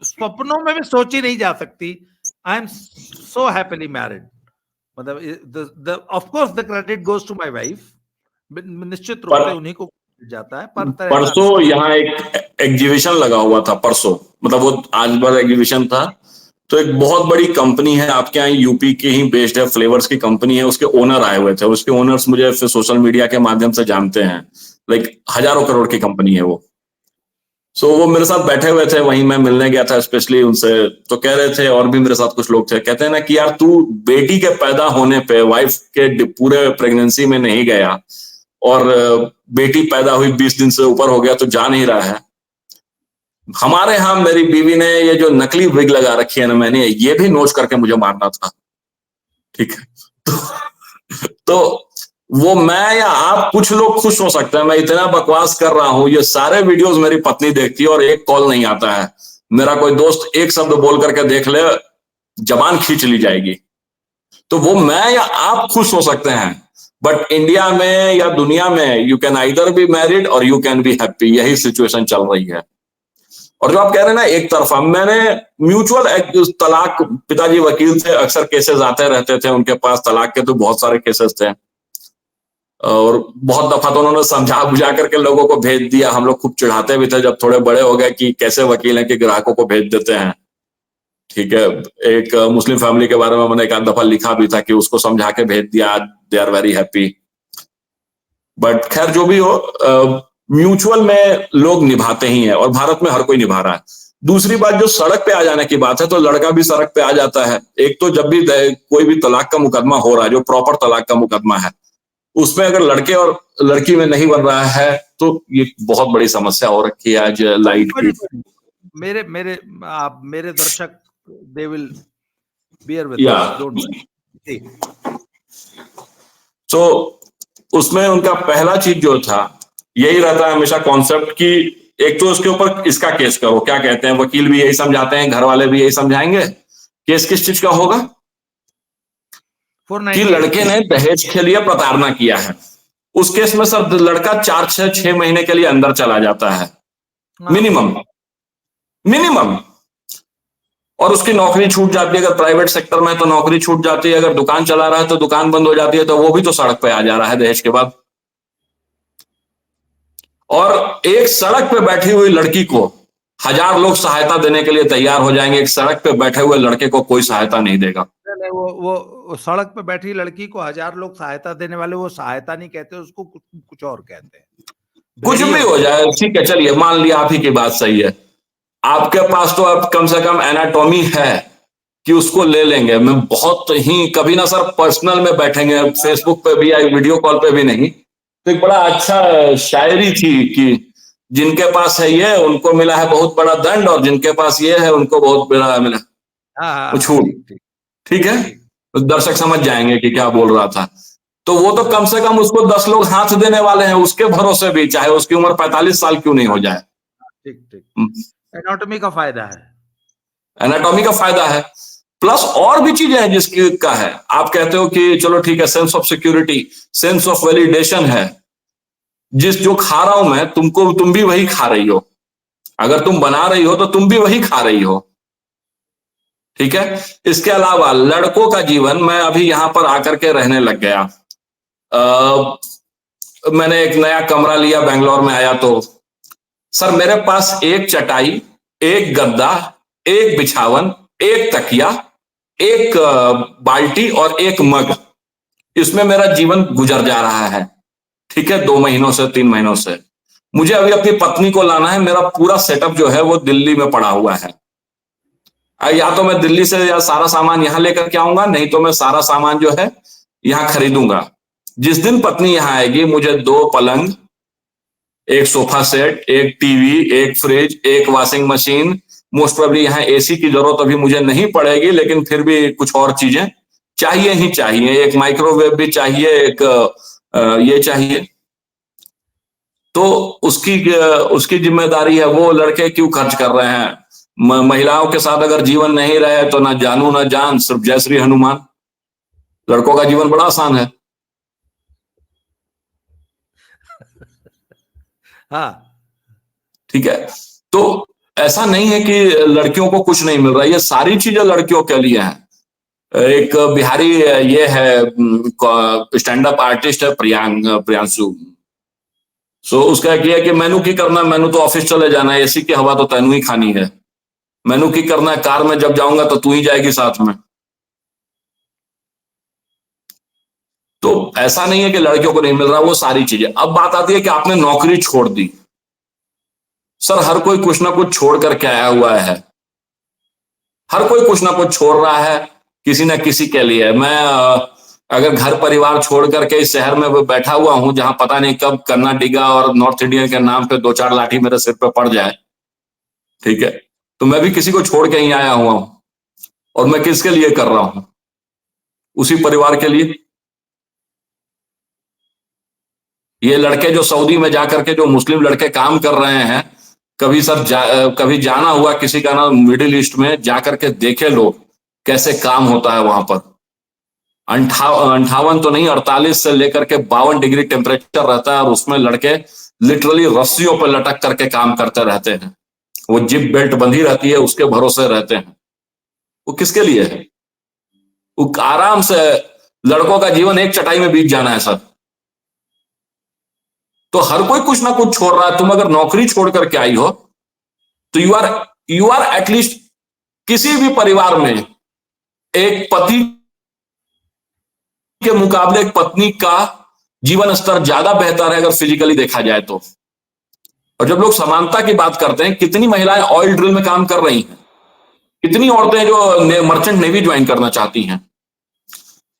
स्वप्नों में भी सोची नहीं जा सकती। I am so happily married. मतलब of course the credit goes to my wife, निश्चित रूप पर से उन्हीं को जाता है, पर परसों यहाँ एक एग्जीबिशन लगा हुआ था परसों, मतलब वो आज भर एग्जीबिशन था। तो एक बहुत बड़ी कंपनी है आपके यहाँ यूपी की ही बेस्ड है, फ्लेवर्स की कंपनी है, उसके ओनर आए हुए थे। उसके ओनर्स मुझे फिर सोशल मीडिया के माध्यम से जानते हैं, लाइक हजारों करोड़ की कंपनी है वो। सो वो मेरे साथ बैठे हुए थे, वहीं मैं मिलने गया था स्पेशली उनसे। तो कह रहे थे, और भी मेरे साथ कुछ लोग थे, कहते हैं ना कि यार तू बेटी के पैदा होने पे वाइफ के पूरे प्रेगनेंसी में नहीं गया, और बेटी पैदा हुई 20 दिन से ऊपर हो गया तो जा नहीं रहा है। हमारे यहाँ मेरी बीवी ने ये जो नकली विग लगा रखी है ना, मैंने ये भी नोच करके मुझे मारना था, ठीक है। तो वो मैं या आप कुछ लोग खुश हो सकते हैं, मैं इतना बकवास कर रहा हूं, ये सारे वीडियोस मेरी पत्नी देखती है और एक कॉल नहीं आता है। मेरा कोई दोस्त एक शब्द बोल करके देख ले, जबान खींच ली जाएगी। तो वो मैं या आप खुश हो सकते हैं, बट इंडिया में या दुनिया में you can either be married और यू कैन बी हैप्पी, यही सिचुएशन चल रही है। और जो आप कह रहे हैं ना एक तरफा, मैंने म्यूचुअल तलाक, पिताजी वकील थे, अक्सर केसेस आते रहते थे उनके पास, तलाक के तो बहुत सारे केसेस थे, और बहुत दफा तो उन्होंने समझा बुझा करके लोगों को भेज दिया। हम लोग खूब चिढ़ाते भी थे जब थोड़े बड़े हो गए कि कैसे वकील हैं कि ग्राहकों को भेज देते हैं, ठीक है। एक मुस्लिम फैमिली के बारे में मैंने एक आध दफा लिखा भी था कि उसको समझा के भेज दिया, they are very happy. But खैर जो भी हो, म्यूचुअल में लोग निभाते ही हैं, और भारत में हर कोई निभा रहा है। दूसरी बात, जो सड़क पे आ जाने की बात है, तो लड़का भी सड़क पे आ जाता है। एक तो जब भी कोई भी तलाक का मुकदमा हो रहा है, जो प्रॉपर तलाक का मुकदमा है, उसमें अगर लड़के और लड़की में नहीं बन रहा है तो ये बहुत बड़ी समस्या हो रखी है आज लाइट की। मेरे मेरे आप मेरे दर्शक दे विल बियर विद या अस, डोंट वरी। तो उसमें उनका पहला चीज जो था, यही रहता है हमेशा कॉन्सेप्ट कि एक तो उसके ऊपर इसका केस करो, क्या कहते हैं, वकील भी यही समझाते हैं, घर वाले भी यही समझाएंगे। केस किस चीज का होगा कि लड़के ने दहेज के लिए प्रताड़ना किया है। उस केस में सर लड़का 4 से 6 महीने के लिए अंदर चला जाता है, मिनिमम मिनिमम। और उसकी नौकरी छूट जाती है, अगर प्राइवेट सेक्टर में है तो नौकरी छूट जाती है, अगर दुकान चला रहा है तो दुकान बंद हो जाती है, तो वो भी तो सड़क पे आ जा रहा है दहेज के बाद। और एक सड़क पे बैठी हुई लड़की को 1000 लोग सहायता देने के लिए तैयार हो जाएंगे, एक सड़क पे बैठे हुए लड़के को कोई सहायता नहीं देगा। नहीं, वो सड़क पे बैठी लड़की को 1000 लोग सहायता देने वाले, वो सहायता नहीं कहते उसको, कुछ और कहते हैं। कुछ भी हो जाए, ठीक है, चलिए मान लिया आप ही की बात सही है, आपके पास तो अब कम से कम एनाटॉमी है कि उसको ले लेंगे। मैं बहुत ही कभी ना सर पर्सनल में बैठेंगे, फेसबुक पे भी या वीडियो कॉल पे भी नहीं। तो एक बड़ा अच्छा शायरी थी कि जिनके पास है ये उनको मिला है बहुत बड़ा दंड, और जिनके पास ये है उनको बहुत बड़ा मिला छूट, ठीक है। तो दर्शक समझ जाएंगे कि क्या बोल रहा था। तो वो तो कम से कम उसको 10 लोग हाथ देने वाले हैं उसके भरोसे भी, चाहे उसकी उम्र 45 साल क्यों नहीं हो जाए। ठीक ठीक, एनाटॉमी का फायदा है, एनाटॉमी का फायदा है, प्लस और भी चीजें हैं जिसकी का है। आप कहते हो कि चलो ठीक है, sense of security, sense of validation है। जिस जो खा रहा हूं मैं, तुम भी वही खा रही हो, अगर तुम बना रही हो तो तुम भी वही खा रही हो, ठीक है। इसके अलावा लड़कों का जीवन, मैं अभी यहां पर आकर के रहने लग गया। मैंने एक नया कमरा लिया, बेंगलोर में आया तो सर मेरे पास एक चटाई, एक गद्दा, एक बिछावन, एक तकिया, एक बाल्टी और एक मग, इसमें मेरा जीवन गुजर जा रहा है, ठीक है, 2 महीनों से 3 महीनों से। मुझे अभी अपनी पत्नी को लाना है, मेरा पूरा सेटअप जो है वो दिल्ली में पड़ा हुआ है। या तो मैं दिल्ली से या सारा सामान यहां लेकर के आऊंगा, नहीं तो मैं सारा सामान जो है यहां खरीदूंगा। जिस दिन पत्नी यहां आएगी, मुझे 2 पलंग, एक सोफा सेट, एक टीवी, एक फ्रिज, एक वॉशिंग मशीन, मोस्ट प्रोबेबली यहाँ एसी की जरूरत अभी मुझे नहीं पड़ेगी, लेकिन फिर भी कुछ और चीजें चाहिए ही चाहिए, एक माइक्रोवेव भी चाहिए, एक ये चाहिए। तो उसकी जिम्मेदारी है, वो लड़के क्यों खर्च कर रहे हैं। महिलाओं के साथ अगर जीवन नहीं रहे तो ना जानू ना जान, सिर्फ जय श्री हनुमान। लड़कों का जीवन बड़ा आसान है। हाँ ठीक है, तो ऐसा नहीं है कि लड़कियों को कुछ नहीं मिल रहा है, ये सारी चीजें लड़कियों के लिए हैं। एक बिहारी ये है स्टैंड अप आर्टिस्ट है, प्रियांशु। सो उसका क्या है कि मैनू की करना, मैनू तो ऑफिस चले जाना है, एसी की हवा तो तैनू ही खानी है। मेनू की करना है, कार में जब जाऊंगा तो तू ही जाएगी साथ में। तो ऐसा नहीं है कि लड़कियों को नहीं मिल रहा वो सारी चीजें। अब बात आती है कि आपने नौकरी छोड़ दी। सर हर कोई कुछ ना कुछ छोड़ करके आया हुआ है, हर कोई कुछ ना कुछ छोड़ रहा है किसी ना किसी के लिए। मैं अगर घर परिवार छोड़ करके इस शहर में बैठा हुआ हूं जहां पता नहीं कब कर्नाटका और नॉर्थ इंडियन के नाम पे दो चार लाठी मेरे सिर पे पड़ जाए, ठीक है, तो मैं भी किसी को छोड़ के ही आया हुआ हूं। और मैं किसके लिए कर रहा हूं? उसी परिवार के लिए। ये लड़के जो सऊदी में जाकर के जो मुस्लिम लड़के काम कर रहे हैं, कभी सर कभी जाना हुआ किसी का ना मिडिल ईस्ट में, जाकर के देखे लोग कैसे काम होता है वहां पर। 58 तो नहीं, 48 से लेकर के 52 डिग्री टेम्परेचर रहता है और उसमें लड़के लिटरली रस्सियों पर लटक करके काम करते रहते हैं। वो जिप बेल्ट बंधी रहती है, उसके भरोसे रहते हैं। वो किसके लिए है? वो आराम से लड़कों का जीवन एक चटाई में बीत जाना है सर। तो हर कोई कुछ ना कुछ छोड़ रहा है। तुम अगर नौकरी छोड़ करके आई हो तो यू आर एटलीस्ट किसी भी परिवार में एक पति के मुकाबले एक पत्नी का जीवन स्तर ज्यादा बेहतर है अगर फिजिकली देखा जाए तो। और जब लोग समानता की बात करते हैं, कितनी महिलाएं ऑयल ड्रिल में काम कर रही हैं, कितनी औरतें जो मर्चेंट नेवी ज्वाइन करना चाहती हैं।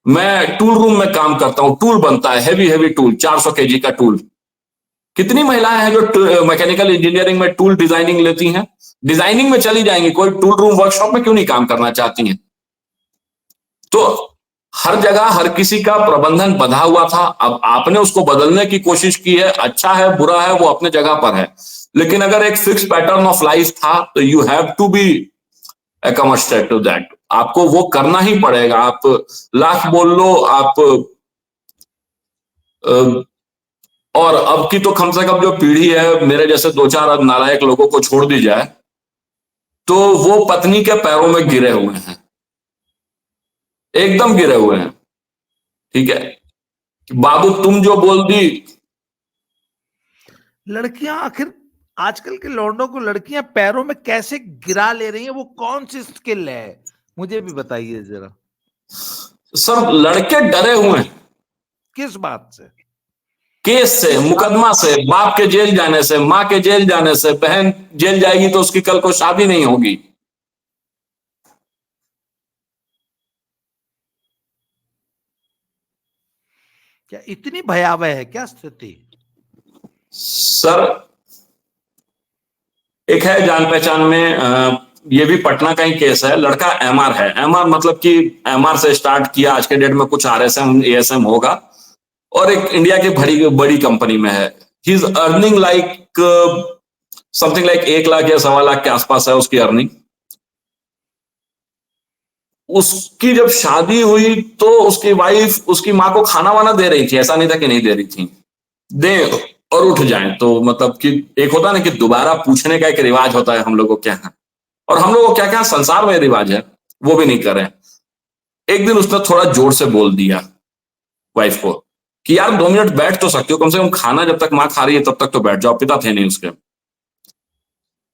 मैं टूल रूम में काम करता हूं, टूल बनता है, हैवी हैवी टूल, 400 केजी का टूल। कितनी महिलाएं हैं जो मैकेनिकल इंजीनियरिंग में टूल डिजाइनिंग लेती हैं, डिजाइनिंग में चली जाएंगी, कोई टूल रूम वर्कशॉप में क्यों नहीं काम करना चाहती हैं? तो हर जगह हर किसी का प्रबंधन बंधा हुआ था। अब आपने उसको बदलने की कोशिश की है, अच्छा है बुरा है वो अपने जगह पर है, लेकिन अगर एक फिक्स पैटर्न ऑफ लाइफ था तो you have to be accommodated to that. आपको वो करना ही पड़ेगा। आप लाख बोल लो, आप और अब की तो कम से कम जो पीढ़ी है, मेरे जैसे दो चार नालायक लोगों को छोड़ दी जाए तो वो पत्नी के पैरों में गिरे हुए हैं, एकदम गिरे हुए हैं। ठीक है, बाबू तुम जो बोल दी। लड़कियां आखिर आजकल के लौंडों को लड़कियां पैरों में कैसे गिरा ले रही हैं? वो कौन सी स्किल है, मुझे भी बताइए जरा। सर लड़के डरे हुए हैं। किस बात से? केस से, मुकदमा से, बाप के जेल जाने से, माँ के जेल जाने से। बहन जेल जाएगी तो उसकी कल को शादी नहीं होगी। क्या इतनी भयावह है क्या स्थिति? सर एक है जान पहचान में, ये भी पटना का ही केस है। लड़का एमआर है, एमआर मतलब कि एमआर से स्टार्ट किया, आज के डेट में कुछ आरएसएम एएसएम होगा, और एक इंडिया की बड़ी बड़ी कंपनी में है। He is earning like something like 1 lakh या 1.25 लाख के आसपास है उसकी अर्निंग। उसकी जब शादी हुई तो उसकी वाइफ उसकी माँ को खाना वाना दे रही थी, ऐसा नहीं था कि नहीं दे रही थी। दे और उठ जाए तो मतलब कि एक होता ना कि दोबारा पूछने का एक रिवाज होता है हम लोगों के यहाँ, और हम लोगों क्या क्या संसार में रिवाज है वो भी नहीं करें। एक दिन उसने थोड़ा जोर से बोल दिया वाइफ को कि यार 2 मिनट बैठ तो सकते हो, कम से कम खाना जब तक माँ खा रही है तब तक तो बैठ जाओ। पिता थे नहीं उसके।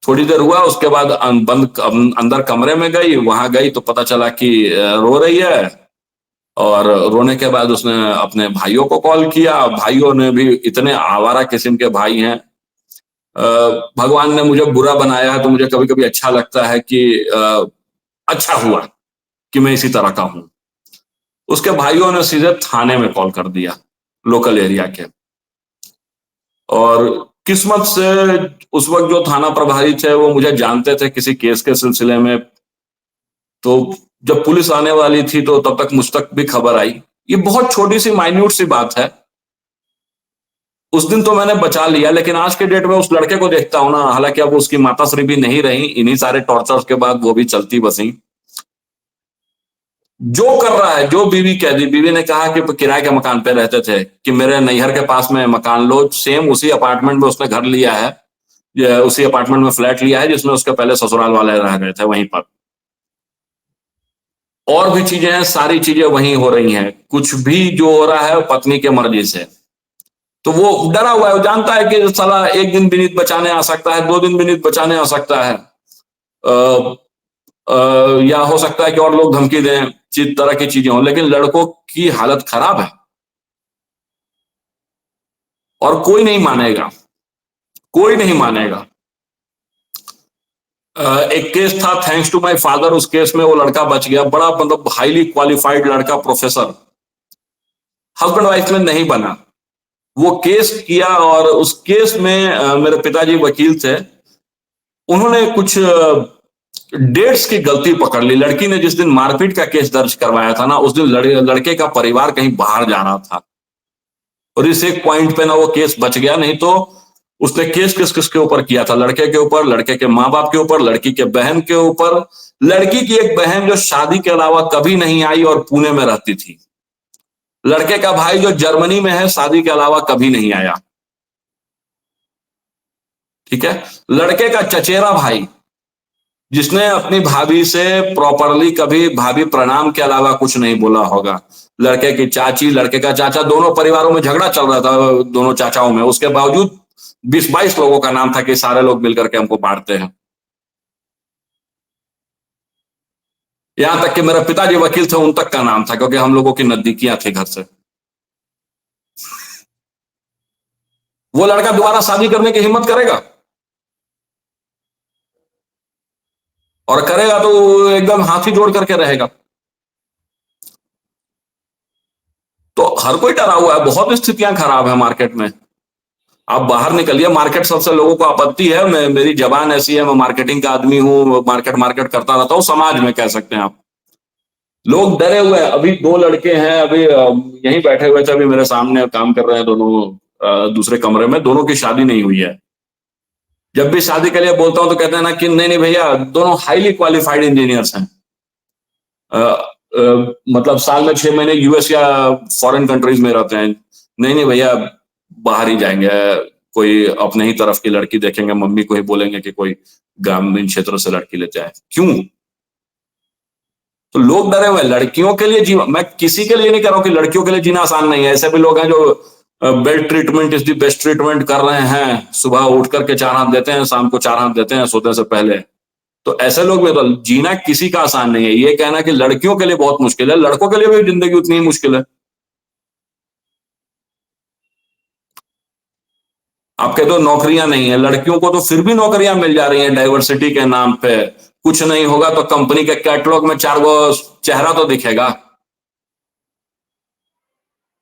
थोड़ी देर हुआ, उसके बाद बंद अंदर कमरे में गई, वहां गई तो पता चला कि रो रही है। और रोने के बाद उसने अपने भाइयों को कॉल किया। भाइयों ने भी, इतने आवारा किस्म के भाई हैं, भगवान ने मुझे बुरा बनाया है तो मुझे कभी कभी अच्छा लगता है कि अच्छा हुआ कि मैं इसी तरह का हूं। उसके भाइयों ने सीधे थाने में कॉल कर दिया, लोकल एरिया के। और किस्मत से उस वक्त जो थाना प्रभारी थे वो मुझे जानते थे किसी केस के सिलसिले में। तो जब पुलिस आने वाली थी तो तब तक मुझ तक भी खबर आई। ये बहुत छोटी सी माइन्यूट सी बात है। उस दिन तो मैंने बचा लिया, लेकिन आज के डेट में उस लड़के को देखता हूं ना, हालांकि अब उसकी माताश्री भी नहीं रही, इन्हीं सारे टॉर्चर्स के बाद वो भी चलती बसी। जो कर रहा है, जो बीवी कह दी, बीवी ने कहा कि किराए के मकान पे रहते थे कि मेरे नैहर के पास में मकान लो। सेम उसी अपार्टमेंट में उसने घर लिया है, उसी अपार्टमेंट में फ्लैट लिया है जिसमें उसके पहले ससुराल वाले रह गए थे, वहीं पर। और भी चीजें हैं, सारी चीजें वहीं हो रही हैं। कुछ भी जो हो रहा है पत्नी के मर्जी से। तो वो डरा हुआ है, वो जानता है कि साला 1 दिन विनीत बचाने आ सकता है, 2 दिन विनीत बचाने आ सकता है। या हो सकता है कि और लोग धमकी दें, तरह की चीजें हो, लेकिन लड़कों की हालत खराब है और कोई नहीं मानेगा, कोई नहीं मानेगा। एक केस था, थैंक्स टू माय फादर, उस केस में वो लड़का बच गया, बड़ा मतलब हाईली क्वालिफाइड लड़का, प्रोफेसर, हस्बैंड वाइफ में नहीं बना। वो केस किया और उस केस में मेरे पिताजी वकील थे, उन्होंने कुछ डेट्स की गलती पकड़ ली। लड़की ने जिस दिन मारपीट का केस दर्ज करवाया था ना, उस दिन लड़के का परिवार कहीं बाहर जा रहा था, और इस एक पॉइंट पे ना वो केस बच गया। नहीं तो उसने केस किस किस के ऊपर किया था, लड़के के ऊपर, लड़के के माँ बाप के ऊपर, लड़की के बहन के ऊपर, लड़की की एक बहन जो शादी के अलावा कभी नहीं आई और पुणे में रहती थी, लड़के का भाई जो जर्मनी में है, शादी के अलावा कभी नहीं आया, ठीक है। लड़के का चचेरा भाई जिसने अपनी भाभी से प्रॉपरली कभी भाभी प्रणाम के अलावा कुछ नहीं बोला होगा, लड़के की चाची, लड़के का चाचा, दोनों परिवारों में झगड़ा चल रहा था, दोनों चाचाओं में, उसके बावजूद 20-22 लोगों का नाम था कि सारे लोग मिलकर के हमको बांटते हैं। यहां तक कि मेरे पिताजी वकील थे, उन तक का नाम था, क्योंकि हम लोगों की नजदीकियां थी घर से। वो लड़का दोबारा शादी करने की हिम्मत करेगा? और करेगा तो एकदम हाथी जोड़ करके रहेगा। तो हर कोई डरा हुआ है, बहुत स्थितियां खराब है मार्केट में। आप बाहर निकलिए, मार्केट सबसे लोगों को आपत्ति है, मेरी जबान ऐसी है, मैं मार्केटिंग का आदमी हूं, मार्केट मार्केट करता रहता हूं, समाज में कह सकते हैं आप। लोग डरे हुए हैं। अभी दो लड़के हैं, अभी यहीं बैठे हुए थे, अभी मेरे सामने काम कर रहे हैं दोनों, दूसरे कमरे में, दोनों की शादी नहीं हुई है। जब भी शादी के लिए बोलता हूं तो कहते हैं ना कि नहीं नहीं भैया, दोनों हाईली क्वालिफाइड इंजीनियर्स हैं, मतलब साल में 6 महीने यूएस या फॉरेन कंट्रीज में रहते हैं। नहीं नहीं भैया, बाहर ही जाएंगे, कोई अपने ही तरफ की लड़की देखेंगे, मम्मी को ही बोलेंगे कि कोई ग्रामीण क्षेत्र से लड़की लेते आए। क्यों? तो लोग डरे हुए। लड़कियों के लिए जीना, मैं किसी के लिए नहीं कह रहा हूं कि लड़कियों के लिए जीना आसान नहीं है। ऐसे भी लोग हैं जो bed treatment is the best treatment कर रहे हैं, सुबह उठ करके 4 हाथ देते हैं, शाम को 4 हाथ देते हैं सोते से पहले। तो ऐसे लोग भी, तो जीना किसी का आसान नहीं है। ये कहना कि लड़कियों के लिए बहुत मुश्किल है, लड़कों के लिए भी जिंदगी उतनी ही मुश्किल है। आपके तो नौकरियां नहीं है, लड़कियों को तो फिर भी नौकरियां मिल जा रही हैं डाइवर्सिटी के नाम पे। कुछ नहीं होगा तो कंपनी के कैटलॉग में 4 गो चेहरा तो दिखेगा।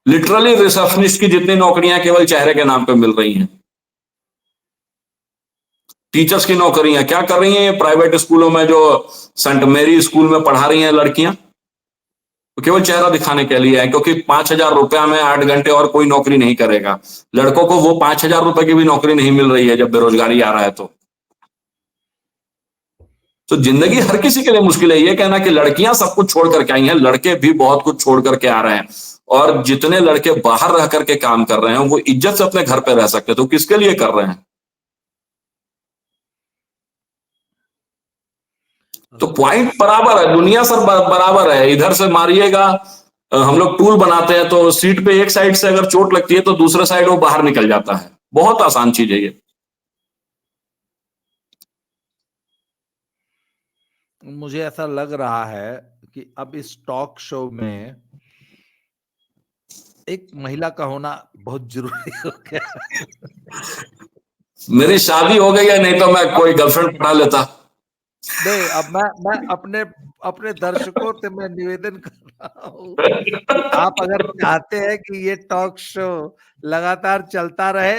लिटरली रिसेप्शनिस्ट की जितनी नौकरियां केवल चेहरे के नाम पे मिल रही हैं। टीचर्स की नौकरियां क्या कर रही हैं ये प्राइवेट स्कूलों में, जो सेंट मेरी स्कूल में पढ़ा रही हैं लड़कियां, तो केवल चेहरा दिखाने के लिए है, क्योंकि 5,000 रुपया में 8 घंटे और कोई नौकरी नहीं करेगा। लड़कों को वो 5,000 रुपए की भी नौकरी नहीं मिल रही है जब बेरोजगारी आ रहा है। तो जिंदगी हर किसी के लिए मुश्किल है। ये कहना कि लड़कियां सब कुछ छोड़ करके आई हैं, लड़के भी बहुत कुछ छोड़ करके आ रहे हैं। और जितने लड़के बाहर रह करके काम कर रहे हैं वो इज्जत से अपने घर पे रह सकते, तो किसके लिए कर रहे हैं? तो पॉइंट बराबर है, दुनिया सब बराबर है। इधर से मारिएगा, हम लोग टूल बनाते हैं तो सीट पे एक साइड से अगर चोट लगती है तो दूसरे साइड वो बाहर निकल जाता है। बहुत आसान चीज है ये। मुझे ऐसा लग रहा है कि अब इस टॉक शो में एक महिला का होना बहुत जरूरी हो गया। मेरी शादी हो गई है, नहीं तो मैं कोई गर्लफ्रेंड पढ़ा लेता। नहीं, अब मैं अपने अपने दर्शकों से मैं निवेदन कर रहा हूँ कि आप अगर चाहते हैं कि ये टॉक शो लगातार चलता रहे,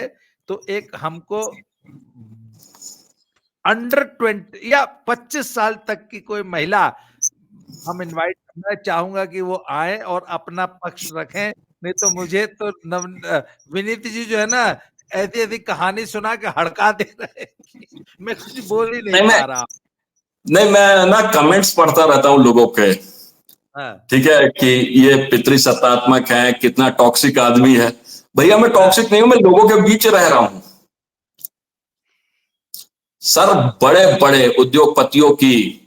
तो एक हमको अंडर 20 या 25 साल तक की कोई महिला हम इनवाइट, मैं चाहूंगा कि वो आए और अपना पक्ष रखें। नहीं तो मुझे तो विनीत जी जो है ना, ऐसी ऐसी कहानी सुना के हड़का दे रहे हैं कि मैं कुछ बोल ही नहीं नहीं, पा रहा। मैं ना कमेंट्स पढ़ता रहता हूँ लोगों के, हाँ, ठीक है, कि ये पितृसत्तात्मक है, कितना टॉक्सिक आदमी है। भैया मैं हाँ, टॉक्सिक नहीं हूं, मैं लोगों के बीच रह रहा हूं सर। बड़े बड़े उद्योगपतियों की,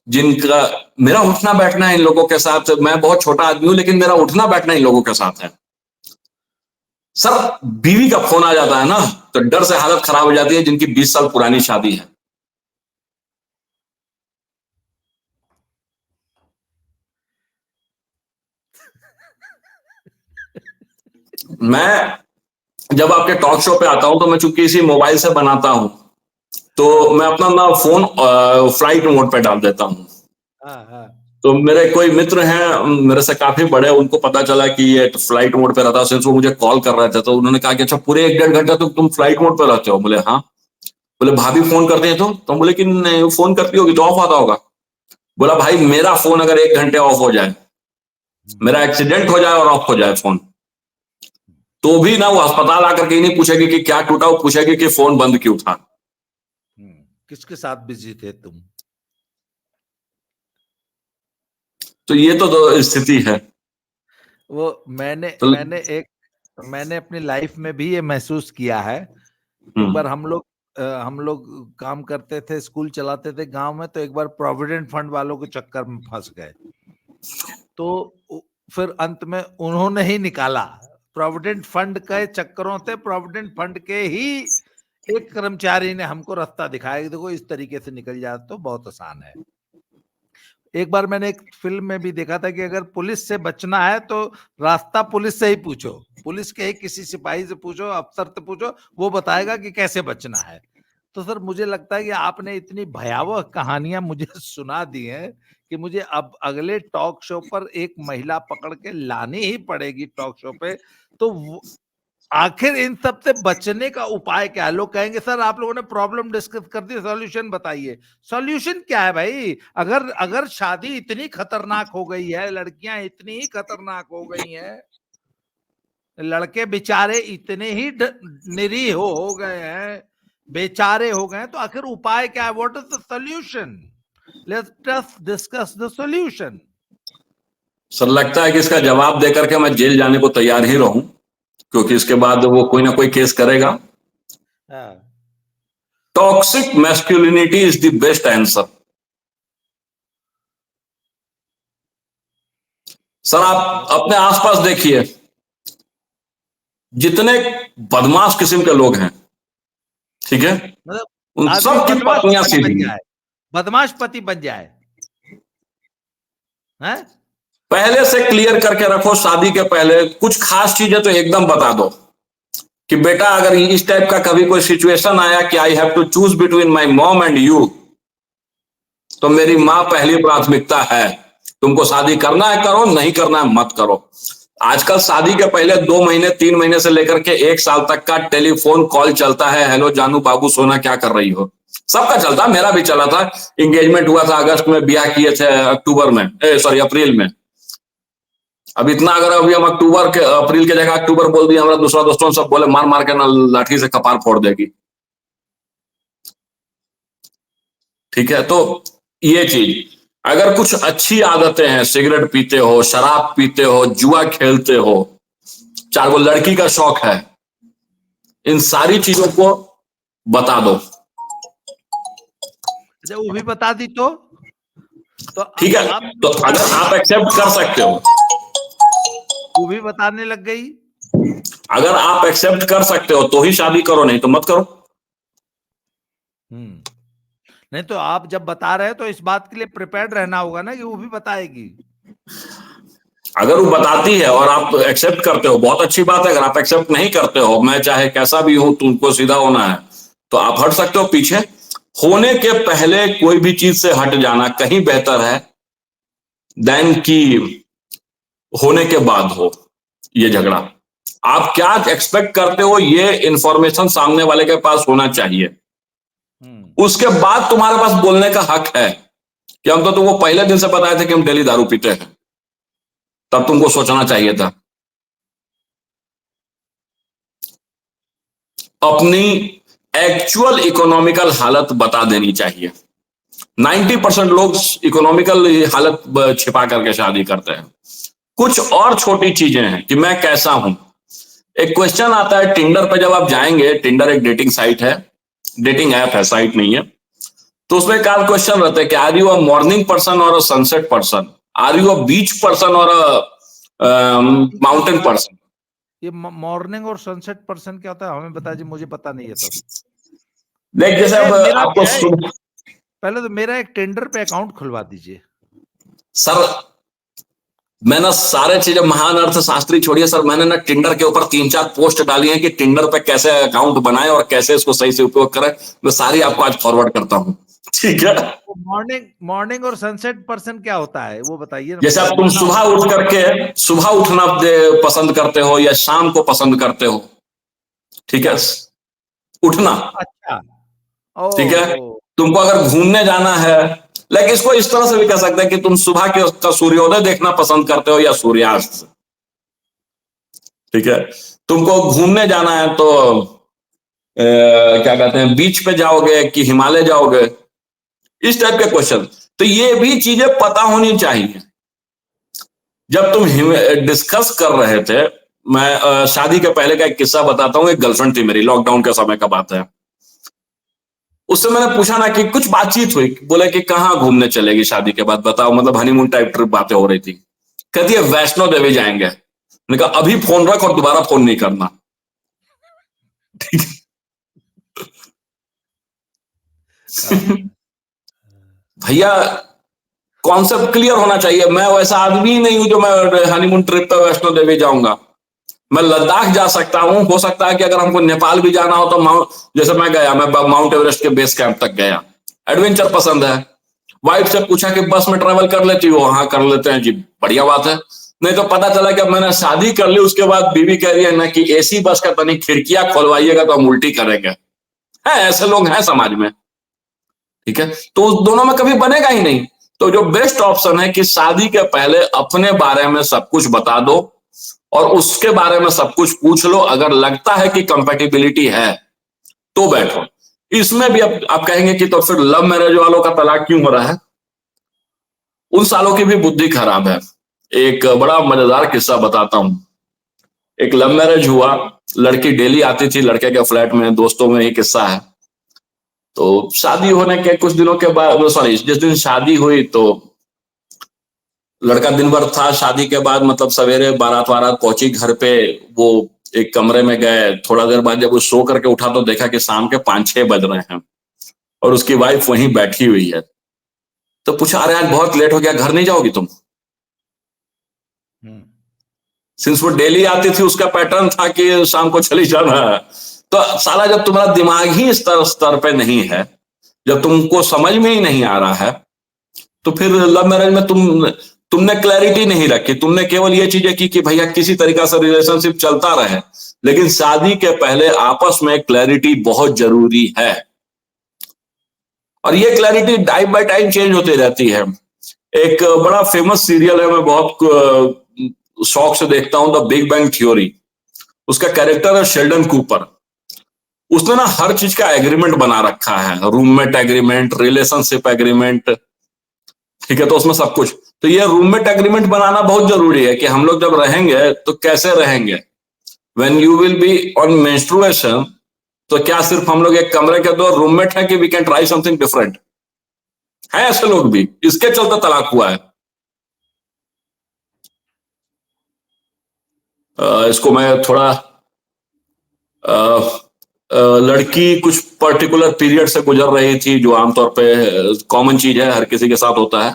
जिनका, मेरा उठना बैठना है इन लोगों के साथ। मैं बहुत छोटा आदमी हूं लेकिन मेरा उठना बैठना इन लोगों के साथ है सर। बीवी का फोन आ जाता है ना तो डर से हालत खराब हो जाती है, जिनकी 20 साल पुरानी शादी है। मैं जब आपके टॉक शो पे आता हूं तो मैं चूंकि इसी मोबाइल से बनाता हूं, तो मैं अपना ना फोन फ्लाइट मोड पे डाल देता हूं। हाँ हाँ। तो मेरे कोई मित्र हैं मेरे से काफी बड़े, उनको पता चला कि ये फ्लाइट मोड पे रहता है, सिंस वो मुझे कॉल कर रहे थे, तो उन्होंने कहा कि अच्छा पूरे 1-1.5 घंटा तो तुम फ्लाइट मोड पे रहते हो? बोले हाँ। बोले भाभी फोन करते हैं तो बोले कि नहीं, फोन करती होगी तो ऑफ आता होगा। बोला भाई मेरा फोन अगर 1 घंटे ऑफ हो जाए, हम्म, मेरा एक्सीडेंट हो जाए और ऑफ हो जाए फोन, तो भी ना वो अस्पताल आकर के ही नहीं पूछेगी कि क्या टूटा, वो पूछेगी कि फोन बंद क्यों था। किसके साथ बिजी थे तुम? तो ये तो स्थिति है। वो मैंने तो मैंने अपनी लाइफ में भी ये महसूस किया है। एक हम्म बार हम लोग काम करते थे, स्कूल चलाते थे गांव में, तो एक बार प्रोविडेंट फंड वालों के चक्कर में फंस गए। तो फिर अंत में उन्होंने ही निकाला। प्रोविडेंट फंड के चक्करों से, प्रोविडेंट फंड के ही एक कर्मचारी ने हमको रास्ता दिखाया कि देखो इस तरीके से निकल जाए तो बहुत आसान है। एक बार मैंने एक फिल्म में भी देखा था कि अगर पुलिस से बचना है तो रास्ता पुलिस से ही पूछो, पुलिस के ही किसी सिपाही से पूछो, अफसर से पूछो, वो बताएगा कि कैसे बचना है। तो सर मुझे लगता है कि आपने इतनी भयावह कहानियां मुझे सुना दी हैं कि मुझे अब अगले टॉक शो पर एक महिला पकड़ के लानी ही पड़ेगी टॉक शो पे। तो आखिर इन सब से बचने का उपाय क्या है? लोग कहेंगे सर आप लोगों ने प्रॉब्लम डिस्कस कर दी, सॉल्यूशन बताइए। सॉल्यूशन क्या है भाई? अगर अगर शादी इतनी खतरनाक हो गई है, लड़कियां इतनी ही खतरनाक हो गई हैं, लड़के बेचारे इतने ही निरीह हो गए हैं, बेचारे हो गए हैं, तो आखिर उपाय क्या है? What is the solution? Let's us discuss the solution. Sir लगता है कि इसका जवाब देकर के मैं जेल जाने को तैयार ही रहूं, क्योंकि इसके बाद वो कोई ना कोई केस करेगा। हाँ। Toxic masculinity is the best answer. Sir आप अपने आसपास देखिए, जितने बदमाश किस्म के लोग हैं, ठीक है, मतलब उन आदमी सब की बदमाश पत्नियां पति सीधी बन हैं। जाए, बदमाश पति बन जाए, हैं? पहले से क्लियर करके रखो, शादी के पहले कुछ खास चीजें तो एकदम बता दो कि बेटा अगर इस टाइप का कभी कोई सिचुएशन आया कि I have to choose between my mom and you, तो मेरी माँ पहली प्राथमिकता है। तुमको शादी करना है करो, नहीं करना है मत करो। आजकल शादी के पहले 2 महीने 3 महीने से लेकर के 1 साल तक का टेलीफोन कॉल चलता है। हेलो जानू बाबू सोना क्या कर रही हो, सबका चलता, मेरा भी चला था। एंगेजमेंट हुआ था अगस्त में, ब्याह किए थे अक्टूबर में, सॉरी अप्रैल में। अब इतना अगर अभी हम अक्टूबर के अप्रैल के जगह अक्टूबर बोल दिए, हमारा दूसरा दोस्तों सब बोले मार मार के ना लाठी से कपार फोड़ देगी। ठीक है, तो ये चीज, अगर कुछ अच्छी आदतें हैं, सिगरेट पीते हो, शराब पीते हो, जुआ खेलते हो, चाहे वो लड़की का शौक है, इन सारी चीजों को बता दो। अच्छा वो भी बता दी तो ठीक है, आप तो बता अगर रहे हैं, आप एक्सेप्ट कर सकते हो, वो भी बताने लग गई। अगर आप एक्सेप्ट कर सकते हो तो ही शादी करो, नहीं तो मत करो। हम्म। नहीं तो आप जब बता रहे हैं तो इस बात के लिए प्रिपेयर्ड रहना होगा ना कि वो भी बताएगी। अगर वो बताती है और आप एक्सेप्ट करते हो, बहुत अच्छी बात है। अगर आप एक्सेप्ट नहीं करते हो, मैं चाहे कैसा भी हूं, तुमको सीधा होना है, तो आप हट सकते हो पीछे। होने के पहले कोई भी चीज से हट जाना कहीं बेहतर है देन कि होने के बाद हो ये झगड़ा। आप क्या एक्सपेक्ट करते हो, ये इंफॉर्मेशन सामने वाले के पास होना चाहिए। हम्म। उसके बाद तुम्हारे पास बोलने का हक है कि हम तो तुमको पहले दिन से बताए थे कि हम डेली दारू पीते हैं, तब तुमको सोचना चाहिए था। अपनी एक्चुअल इकोनॉमिकल हालत बता देनी चाहिए। 90% लोग इकोनॉमिकल हालत छिपा करके शादी करते हैं। कुछ और छोटी चीजें हैं कि मैं कैसा हूं। एक क्वेश्चन आता है टिंडर पे, जब आप जाएंगे, टिंडर एक डेटिंग साइट है, डेटिंग ऐप है, साइट नहीं है। तो उसमें एक क्वेश्चन रहता है कि are you a morning person और a sunset person, are you a beach person और अ माउंटेन पर्सन। ये मॉर्निंग और सनसेट पर्सन क्या होता है हमें बता दीजिए, मुझे पता नहीं है तो। देख जैसे अब मेरा आपको क्या है, पहले तो मेरा एक टेंडर पे अकाउंट खुलवा दीजिए। सर मैं ना सारे चीजें महान अर्थशास्त्री छोड़िए सर, मैंने ना टिंडर के ऊपर 3-4 पोस्ट डाली हैं कि टिंडर पे कैसे अकाउंट बनाएं और कैसे इसको सही से उपयोग करें। मैं सारी आपको आज फॉरवर्ड करता हूं, ठीक है। तो मॉर्निंग मॉर्निंग और सनसेट पर्सन क्या होता है वो बताइए ना, जैसे मुझे अब तुम जानना सुबह होगा। उठ करके सुबह उठना पसंद करते हो या शाम को पसंद करते हो, ठीक है, उठना, अच्छा। ठीक है। ओहो। तुमको अगर घूमने जाना है, लेकिन इसको इस तरह से भी कह सकते हैं कि तुम सुबह के का सूर्योदय देखना पसंद करते हो या सूर्यास्त, ठीक है। तुमको घूमने जाना है तो क्या कहते हैं, बीच पे जाओगे कि हिमालय जाओगे, इस टाइप के क्वेश्चन। तो ये भी चीजें पता होनी चाहिए। जब तुम डिस्कस कर रहे थे, मैं शादी के पहले का एक किस्सा बताता हूँ। एक गर्लफ्रेंड थी मेरी, लॉकडाउन के समय का बात है। उससे मैंने पूछा ना कि कुछ बातचीत हुई, बोले कि कहाँ घूमने चलेगी शादी के बाद बताओ, मतलब हनीमून टाइप ट्रिप बातें हो रही थी। कहती है वैष्णो देवी जाएंगे। मैंने कहा अभी फोन रख और दोबारा फोन नहीं करना, ठीक है। हाँ। भैया कॉन्सेप्ट क्लियर होना चाहिए। मैं वैसा आदमी ही नहीं हूं जो मैं हनीमून ट्रिप पे वैष्णो देवी जाऊंगा। मैं लद्दाख जा सकता हूं, हो सकता है कि अगर हमको नेपाल भी जाना हो तो जैसे मैं गया, मैं माउंट एवरेस्ट के बेस कैंप तक गया। एडवेंचर पसंद है। वाइफ से पूछा कि बस में ट्रेवल कर लेती हो, हाँ कर लेते हैं जी, बढ़िया बात है। नहीं तो पता चला कि अब मैंने शादी कर ली, उसके बाद बीवी कह रही है ना कि एसी बस का तनी खिड़कियां खोलवाइएगा तो हम उल्टी करेंगे। है ऐसे लोग हैं समाज में, ठीक है। तो उस दोनों में कभी बनेगा ही नहीं। तो जो बेस्ट ऑप्शन है कि शादी के पहले अपने बारे में सब कुछ बता दो और उसके बारे में सब कुछ पूछ लो। अगर लगता है कि कंपेटिबिलिटी है तो बैठो। इसमें भी अब आप कहेंगे कि तो फिर लव मैरिज वालों का तलाक क्यों हो रहा है? उन सालों की भी बुद्धि खराब है। एक बड़ा मजेदार किस्सा बताता हूं। एक लव मैरिज हुआ, लड़की डेली आती थी लड़के के फ्लैट में, दोस्तों में ही किस्सा है। तो शादी होने के कुछ दिनों के बाद, सॉरी, जिस दिन शादी हुई तो लड़का दिन भर था। शादी के बाद मतलब सवेरे बारात वारात पहुंची घर पे, वो एक कमरे में गए। थोड़ा देर बाद जब वो सो करके उठा तो देखा कि शाम के 5-6 बज रहे हैं और उसकी वाइफ वहीं बैठी हुई है। तो पूछा अरे आज बहुत लेट हो गया, घर नहीं जाओगी तुम? हम्म। सिंस वो डेली आती थी, उसका पैटर्न था कि शाम को चली जाना है। तो साला जब तुम्हारा दिमाग ही स्तर स्तर पे नहीं है, जब तुमको समझ में ही नहीं आ रहा है, तो फिर लव मैरिज में तुमने क्लैरिटी नहीं रखी। तुमने केवल ये चीजें की कि भैया किसी तरीका से रिलेशनशिप चलता रहे। लेकिन शादी के पहले आपस में क्लैरिटी बहुत जरूरी है और ये clarity time by time change होती रहती है। एक बड़ा फेमस सीरियल है, मैं बहुत शौक से देखता हूं, द बिग बैंग थ्योरी। उसका कैरेक्टर है शेल्डन कूपर। उसने ना हर चीज का एग्रीमेंट बना रखा है, रूममेट एग्रीमेंट, रिलेशनशिप एग्रीमेंट, ठीक है। तो उसमें सब कुछ, तो ये रूममेट एग्रीमेंट बनाना बहुत जरूरी है कि हम लोग जब रहेंगे तो कैसे रहेंगे। When you will be on menstruation, तो क्या सिर्फ हम लोग एक कमरे के दो रूममेट हैं कि we can try something different? है ऐसे लोग भी, इसके चलते तलाक हुआ है। इसको मैं थोड़ा लड़की कुछ पर्टिकुलर पीरियड से गुजर रही थी, जो आमतौर पे कॉमन चीज है, हर किसी के साथ होता है।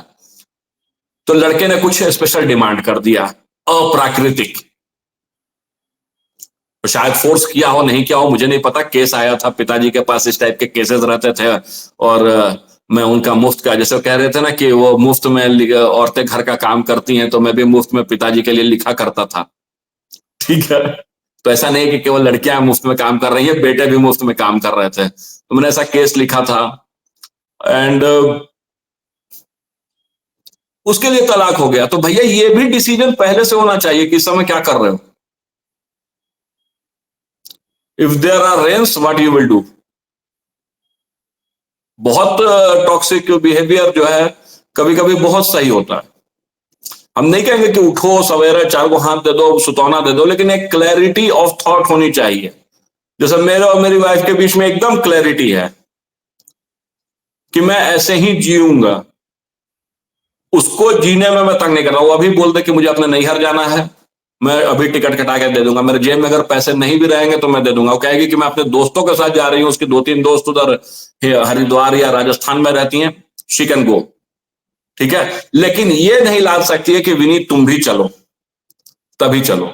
तो लड़के ने कुछ स्पेशल डिमांड कर दिया, अप्राकृतिक। तो शायद फोर्स किया हो, नहीं किया हो, मुझे नहीं पता। केस आया था, पिताजी के पास इस टाइप के केसेस रहते थे और मैं उनका मुफ्त का, जैसे कह रहे थे ना कि वो मुफ्त में औरतें घर का काम करती हैं, तो मैं भी मुफ्त में पिताजी के लिए लिखा करता था, ठीक है। तो ऐसा नहीं कि केवल लड़कियां मुफ्त में काम कर रही हैं, बेटे भी मुफ्त में काम कर रहे थे। तो मैंने ऐसा केस लिखा था एंड उसके लिए तलाक हो गया। तो भैया ये भी डिसीजन पहले से होना चाहिए कि इस समय क्या कर रहे हो। If there are rains, what you will do. बहुत टॉक्सिक बिहेवियर जो है कभी कभी बहुत सही होता है। हम नहीं कहेंगे कि उठो सवेरे 4 को हाथ दे दो, सुतौना दे दो, लेकिन एक क्लैरिटी ऑफ थॉट होनी चाहिए। जैसे मेरे और मेरी वाइफ के बीच में एकदम क्लैरिटी है कि मैं ऐसे ही जीऊंगा, उसको जीने में मैं तंग नहीं कर रहा हूं। वो अभी बोल दे कि मुझे अपने नैहर जाना है, मैं अभी टिकट कटा के दे दूंगा। मेरे जेब में अगर पैसे नहीं भी रहेंगे तो मैं दे दूंगा। वो कहेगी कि मैं अपने दोस्तों के साथ जा रही हूँ, उसकी 2-3 दोस्त उधर हरिद्वार या राजस्थान में रहती हैं, शी कैन गो। ठीक है, लेकिन ये नहीं ला सकती है कि विनीत तुम भी चलो, तभी चलो।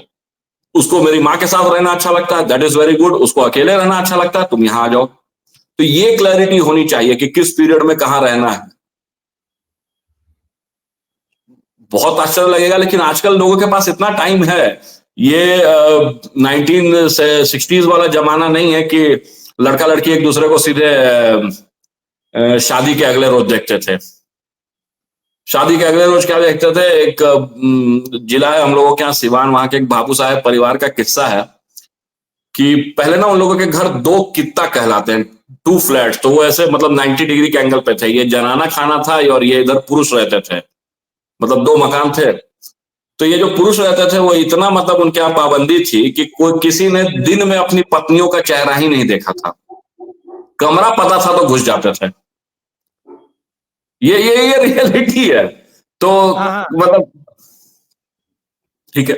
उसको मेरी माँ के साथ रहना अच्छा लगता है, दैट इज वेरी गुड। उसको अकेले रहना अच्छा लगता है, तुम यहां आ जाओ। तो ये क्लैरिटी होनी चाहिए कि किस पीरियड में कहां रहना है। बहुत आश्चर्य लगेगा, लेकिन आजकल लोगों के पास इतना टाइम है। ये 1960s वाला जमाना नहीं है कि लड़का लड़की एक दूसरे को सीधे शादी के अगले रोज देखते थे। शादी के अगले रोज क्या देखते थे, एक जिला है हम लोगों के यहाँ सिवान, वहां के एक बाबू साहब परिवार का किस्सा है कि पहले ना उन लोगों के घर दो कित्ता कहलाते हैं, 2 फ्लैट। तो वो ऐसे मतलब 90 डिग्री के एंगल पे थे। ये जनाना खाना था और ये इधर पुरुष रहते थे, मतलब 2 मकान थे। तो ये जो पुरुष रहते थे वो इतना मतलब उनके यहाँ पाबंदी थी कि कोई किसी ने दिन में अपनी पत्नियों का चेहरा ही नहीं देखा था। कमरा पता था तो घुस जाते थे। ये रियलिटी है। तो हाँ, मतलब ठीक है।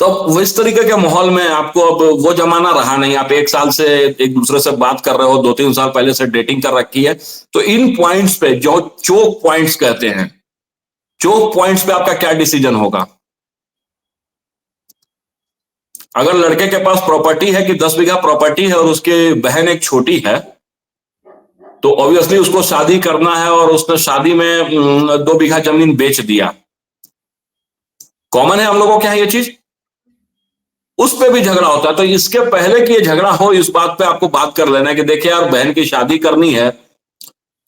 तो वो इस तरीके के माहौल में आपको अब वो जमाना रहा नहीं। आप 1 साल से एक दूसरे से बात कर रहे हो, 2-3 साल पहले से डेटिंग कर रखी है। तो इन पॉइंट्स पे जो चोक पॉइंट्स कहते हैं, चोक पॉइंट्स पे आपका क्या डिसीजन होगा? अगर लड़के के पास प्रॉपर्टी है कि 10 बीघा प्रॉपर्टी है और उसकी बहन एक छोटी है, तो ऑब्वियसली उसको शादी करना है और उसने शादी में 2 बीघा जमीन बेच दिया। कॉमन है हम लोगों के यहाँ ये चीज। उस पे भी झगड़ा होता है। तो इसके पहले कि ये झगड़ा हो, इस बात पे आपको बात कर लेना है कि देखिए यार, बहन की शादी करनी है,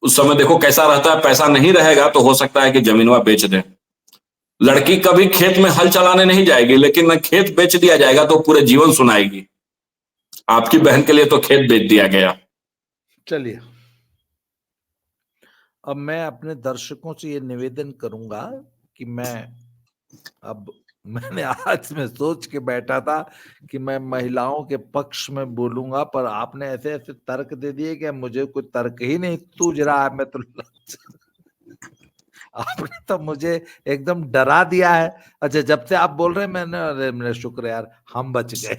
उस समय देखो कैसा रहता है, पैसा नहीं रहेगा तो हो सकता है कि जमीन वह बेच दे। लड़की कभी खेत में हल चलाने नहीं जाएगी, लेकिन न खेत बेच दिया जाएगा तो पूरे जीवन सुनाएगी, आपकी बहन के लिए तो खेत बेच दिया गया। चलिए, अब मैं अपने दर्शकों से ये निवेदन करूंगा कि मैंने आज में सोच के बैठा था कि मैं महिलाओं के पक्ष में बोलूंगा, पर आपने ऐसे ऐसे तर्क दे दिए कि मुझे कोई तर्क ही नहीं सूझ रहा है। मैं तो आपने तो मुझे एकदम डरा दिया है। अच्छा, जब से आप बोल रहे हैं मैंने, अरे मेरा शुक्र यार, हम बच गए।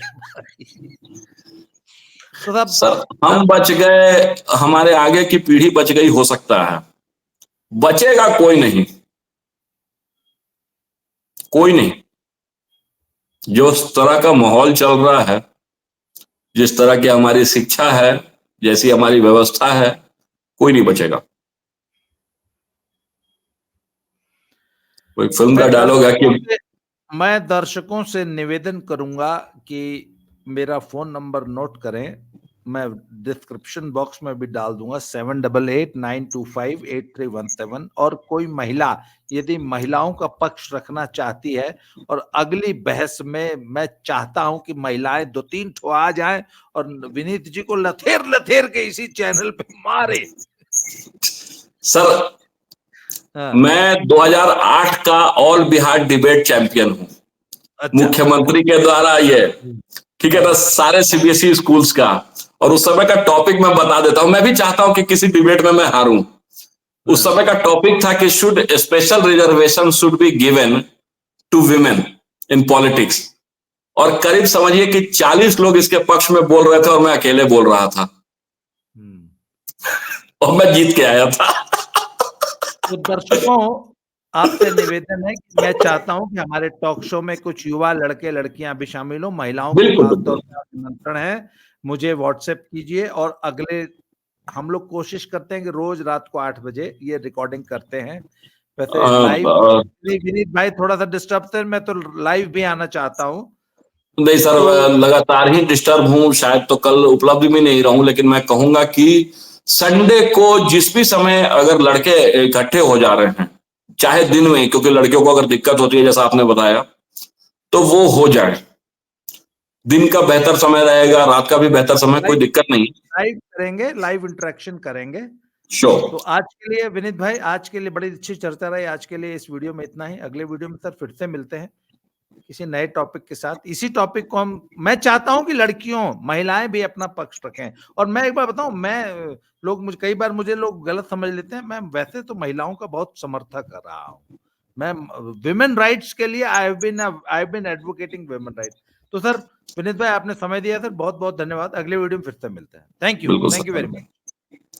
तो साहब, सर हम बच गए, हमारे आगे की पीढ़ी बच गई हो सकता है, बचेगा कोई नहीं, कोई नहीं। जो इस तरह का माहौल चल रहा है, जिस तरह की हमारी शिक्षा है, जैसी हमारी व्यवस्था है, कोई नहीं बचेगा। कोई फिल्म का डायलॉग है कि मैं दर्शकों से निवेदन करूंगा कि मेरा फोन नंबर नोट करें, मैं डिस्क्रिप्शन बॉक्स में भी डाल दूंगा, 7889258317। और कोई महिला यदि महिलाओं का पक्ष रखना चाहती है, और अगली बहस में मैं चाहता हूं कि महिलाएं 2-3 ठो आ जाएं और विनीत जी को लथेर लथेर के इसी चैनल पे मारे। सर हाँ, मैं 2008 का ऑल बिहार डिबेट चैंपियन हूं, अच्छा, मुख्यमंत्री के द्वारा ये, ठीक है ना, सारे सीबीएसई स्कूल्स का। और उस समय का टॉपिक मैं बता देता हूं, मैं भी चाहता हूं कि किसी डिबेट में मैं हारूं। उस समय का टॉपिक था कि should special reservation should be given to women in politics. और करीब समझिए कि 40 लोग इसके पक्ष में बोल रहे थे और मैं अकेले बोल रहा था, और मैं जीत के आया था। तो दर्शकों, आपसे निवेदन है कि मैं चाहता हूं कि हमारे टॉक शो में कुछ युवा लड़के लड़कियां भी शामिल हो, महिलाओं को बिल्कुल खासतौर बिल्कुल। पर निमंत्रण है। मुझे व्हाट्सएप कीजिए, और अगले हम लोग कोशिश करते हैं कि रोज रात को 8 बजे ये रिकॉर्डिंग करते हैं। वैसे लाइव विनीत भाई थोड़ा सा डिस्टर्ब थे, मैं तो लाइव भी आना चाहता हूँ। नहीं सर, तो लगातार ही डिस्टर्ब हूं, शायद तो कल उपलब्ध भी नहीं रहूं, लेकिन मैं कहूंगा कि संडे को जिस भी समय अगर लड़के इकट्ठे हो जा रहे हैं, चाहे दिन में, क्योंकि लड़कियों को अगर दिक्कत होती है जैसा आपने बताया, तो वो हो जाए। दिन का बेहतर समय रहेगा, रात का भी बेहतर समय, कोई दिक्कत नहीं। लाइव करेंगे, लाइव इंटरेक्शन करेंगे। श्योर। तो आज के लिए विनीत भाई, आज के लिए बड़ी अच्छी चर्चा रही। आज के लिए इस वीडियो में इतना ही। अगले वीडियो में सर फिर से मिलते हैं किसी नए टॉपिक के साथ। इसी टॉपिक को मैं चाहता हूं कि लड़कियों, महिलाएं भी अपना पक्ष रखें। और मैं एक बार बताऊं, मुझे कई बार लोग गलत समझ लेते हैं, मैं वैसे तो महिलाओं का बहुत समर्थक कर रहा हूं। मैं विमेन राइट्स के लिए I have been advocating women rights. तो सर विनीत भाई, आपने समय दिया सर, बहुत बहुत धन्यवाद। अगले वीडियो में फिर से मिलते हैं। थैंक बिल्कुल यू सर। Very much.